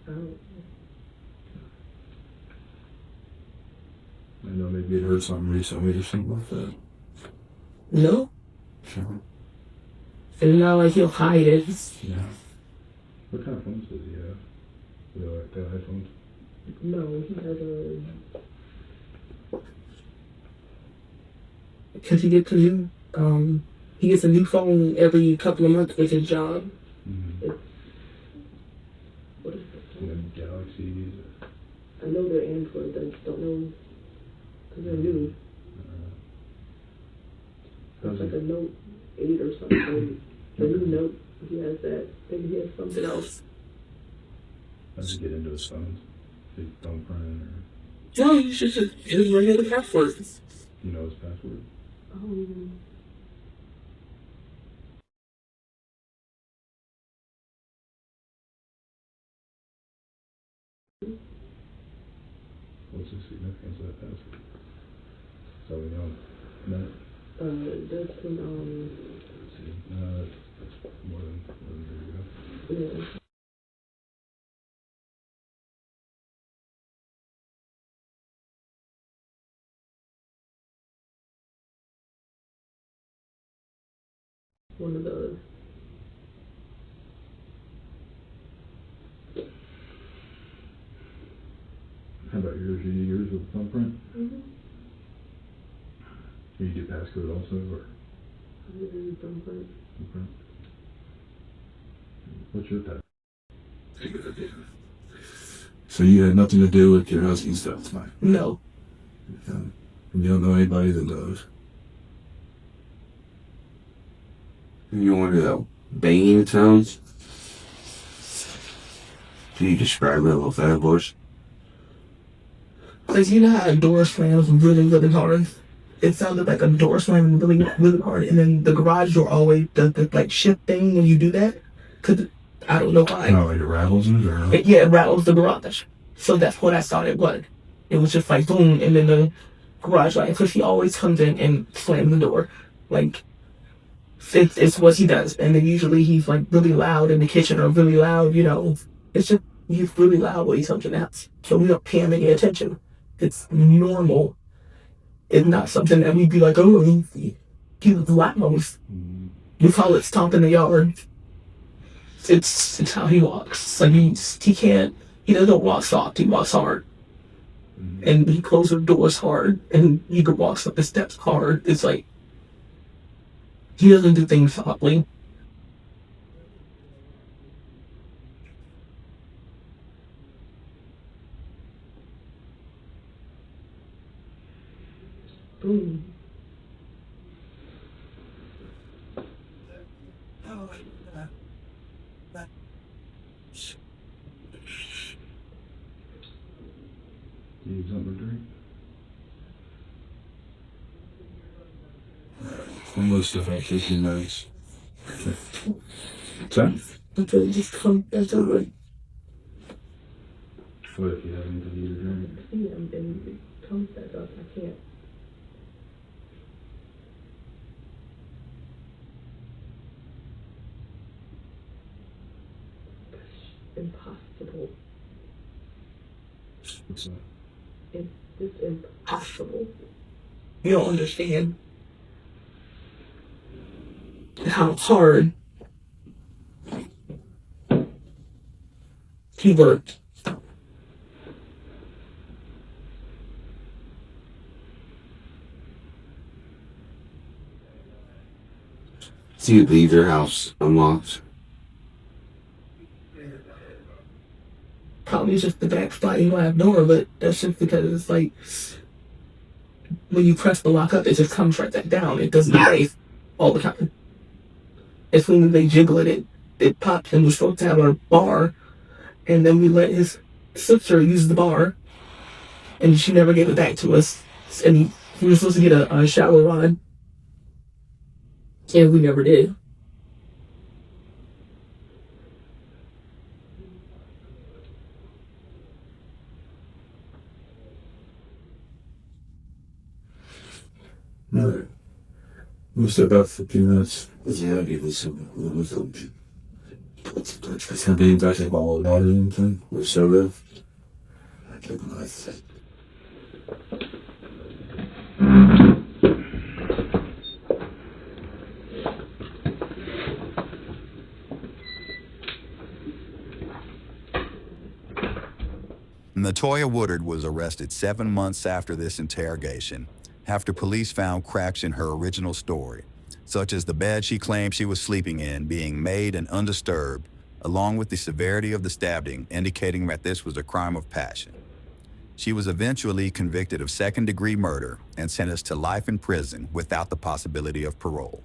[SPEAKER 2] I don't
[SPEAKER 1] I know maybe you heard something recently or something like that.
[SPEAKER 2] No.
[SPEAKER 1] Sure.
[SPEAKER 2] It's not like he'll hide it.
[SPEAKER 1] Yeah. What kind of phones does he have? Do they like the iPhones?
[SPEAKER 2] No, he has a... Because he gets a new phone every couple of months with his job.
[SPEAKER 1] Mm-hmm.
[SPEAKER 2] What is it?
[SPEAKER 1] Galaxies.
[SPEAKER 2] I know they're Android, I just don't know, because they're new. It's like a Note 8 or something. The new Note, he has that. Maybe he has something else.
[SPEAKER 1] How does he get into his phones? His thumbprint or...
[SPEAKER 2] No, you should just his regular password.
[SPEAKER 1] You know his password? What's the significance of that password? So we know. Minute?
[SPEAKER 2] That's when,
[SPEAKER 1] Let's see. That's more than a year ago.
[SPEAKER 2] yeah. One of those.
[SPEAKER 1] How about yours? You do yours with the thumbprint?
[SPEAKER 2] Mm-hmm.
[SPEAKER 1] You do passcode also, or
[SPEAKER 2] Thumbprint.
[SPEAKER 1] thumbprint? What's your password? So you had nothing to do with your husband's death tonight?
[SPEAKER 2] No.
[SPEAKER 1] And you don't know anybody that does?
[SPEAKER 4] You want to do that banging sounds? Can you describe it a little better, boys?
[SPEAKER 2] Like, you know how a door slams really, really hard? It sounded like a door slamming really, really hard, and then the garage door always does the like shift thing when you do that. Cause I don't know why.
[SPEAKER 1] No, like it rattles it, or?
[SPEAKER 2] It rattles the garage. So that's what I thought it was. It was just like boom, and then the garage light. Cause he always comes in and slams the door. Like, it's what he does. And then usually he's like really loud in the kitchen or really loud, It's just, he's really loud when he comes in the house. So we don't pay him any attention. It's normal. It's not something that we'd be like, oh, he was loud. We call it stomping the yard. It's how he walks. Like he doesn't walk soft, he walks hard. And he closes the doors hard, and he walks up the steps hard. It's like, he doesn't do things softly. Ooh.
[SPEAKER 5] Need something to drink?
[SPEAKER 1] Most of it is nice. What's that?
[SPEAKER 2] Until it just comes back over.
[SPEAKER 5] What if you have anything to eat or drink?
[SPEAKER 2] Yeah, and it comes back up. I can't. Impossible.
[SPEAKER 1] What's that?
[SPEAKER 2] It's impossible. You don't understand how hard he worked.
[SPEAKER 4] Do you leave your house unlocked?
[SPEAKER 2] Probably just the back sliding glass door, but that's just because it's like when you press the lock up, it just comes right back down. It doesn't stay all the time. As soon as they jiggle it, it pops, and we're supposed to have our bar, and then we let his sister use the bar, and she never gave it back to us. And we were supposed to get a shower rod, and we never did.
[SPEAKER 1] No. Most about 15 minutes.
[SPEAKER 4] Yeah, I'll give you some.
[SPEAKER 1] It's gonna be back in ball of water or anything.
[SPEAKER 4] Or soda.
[SPEAKER 3] Latoya Woodard was arrested 7 months after this interrogation, after police found cracks in her original story, such as the bed she claimed she was sleeping in being made and undisturbed, along with the severity of the stabbing indicating that this was a crime of passion. She was eventually convicted of second-degree murder and sentenced to life in prison without the possibility of parole.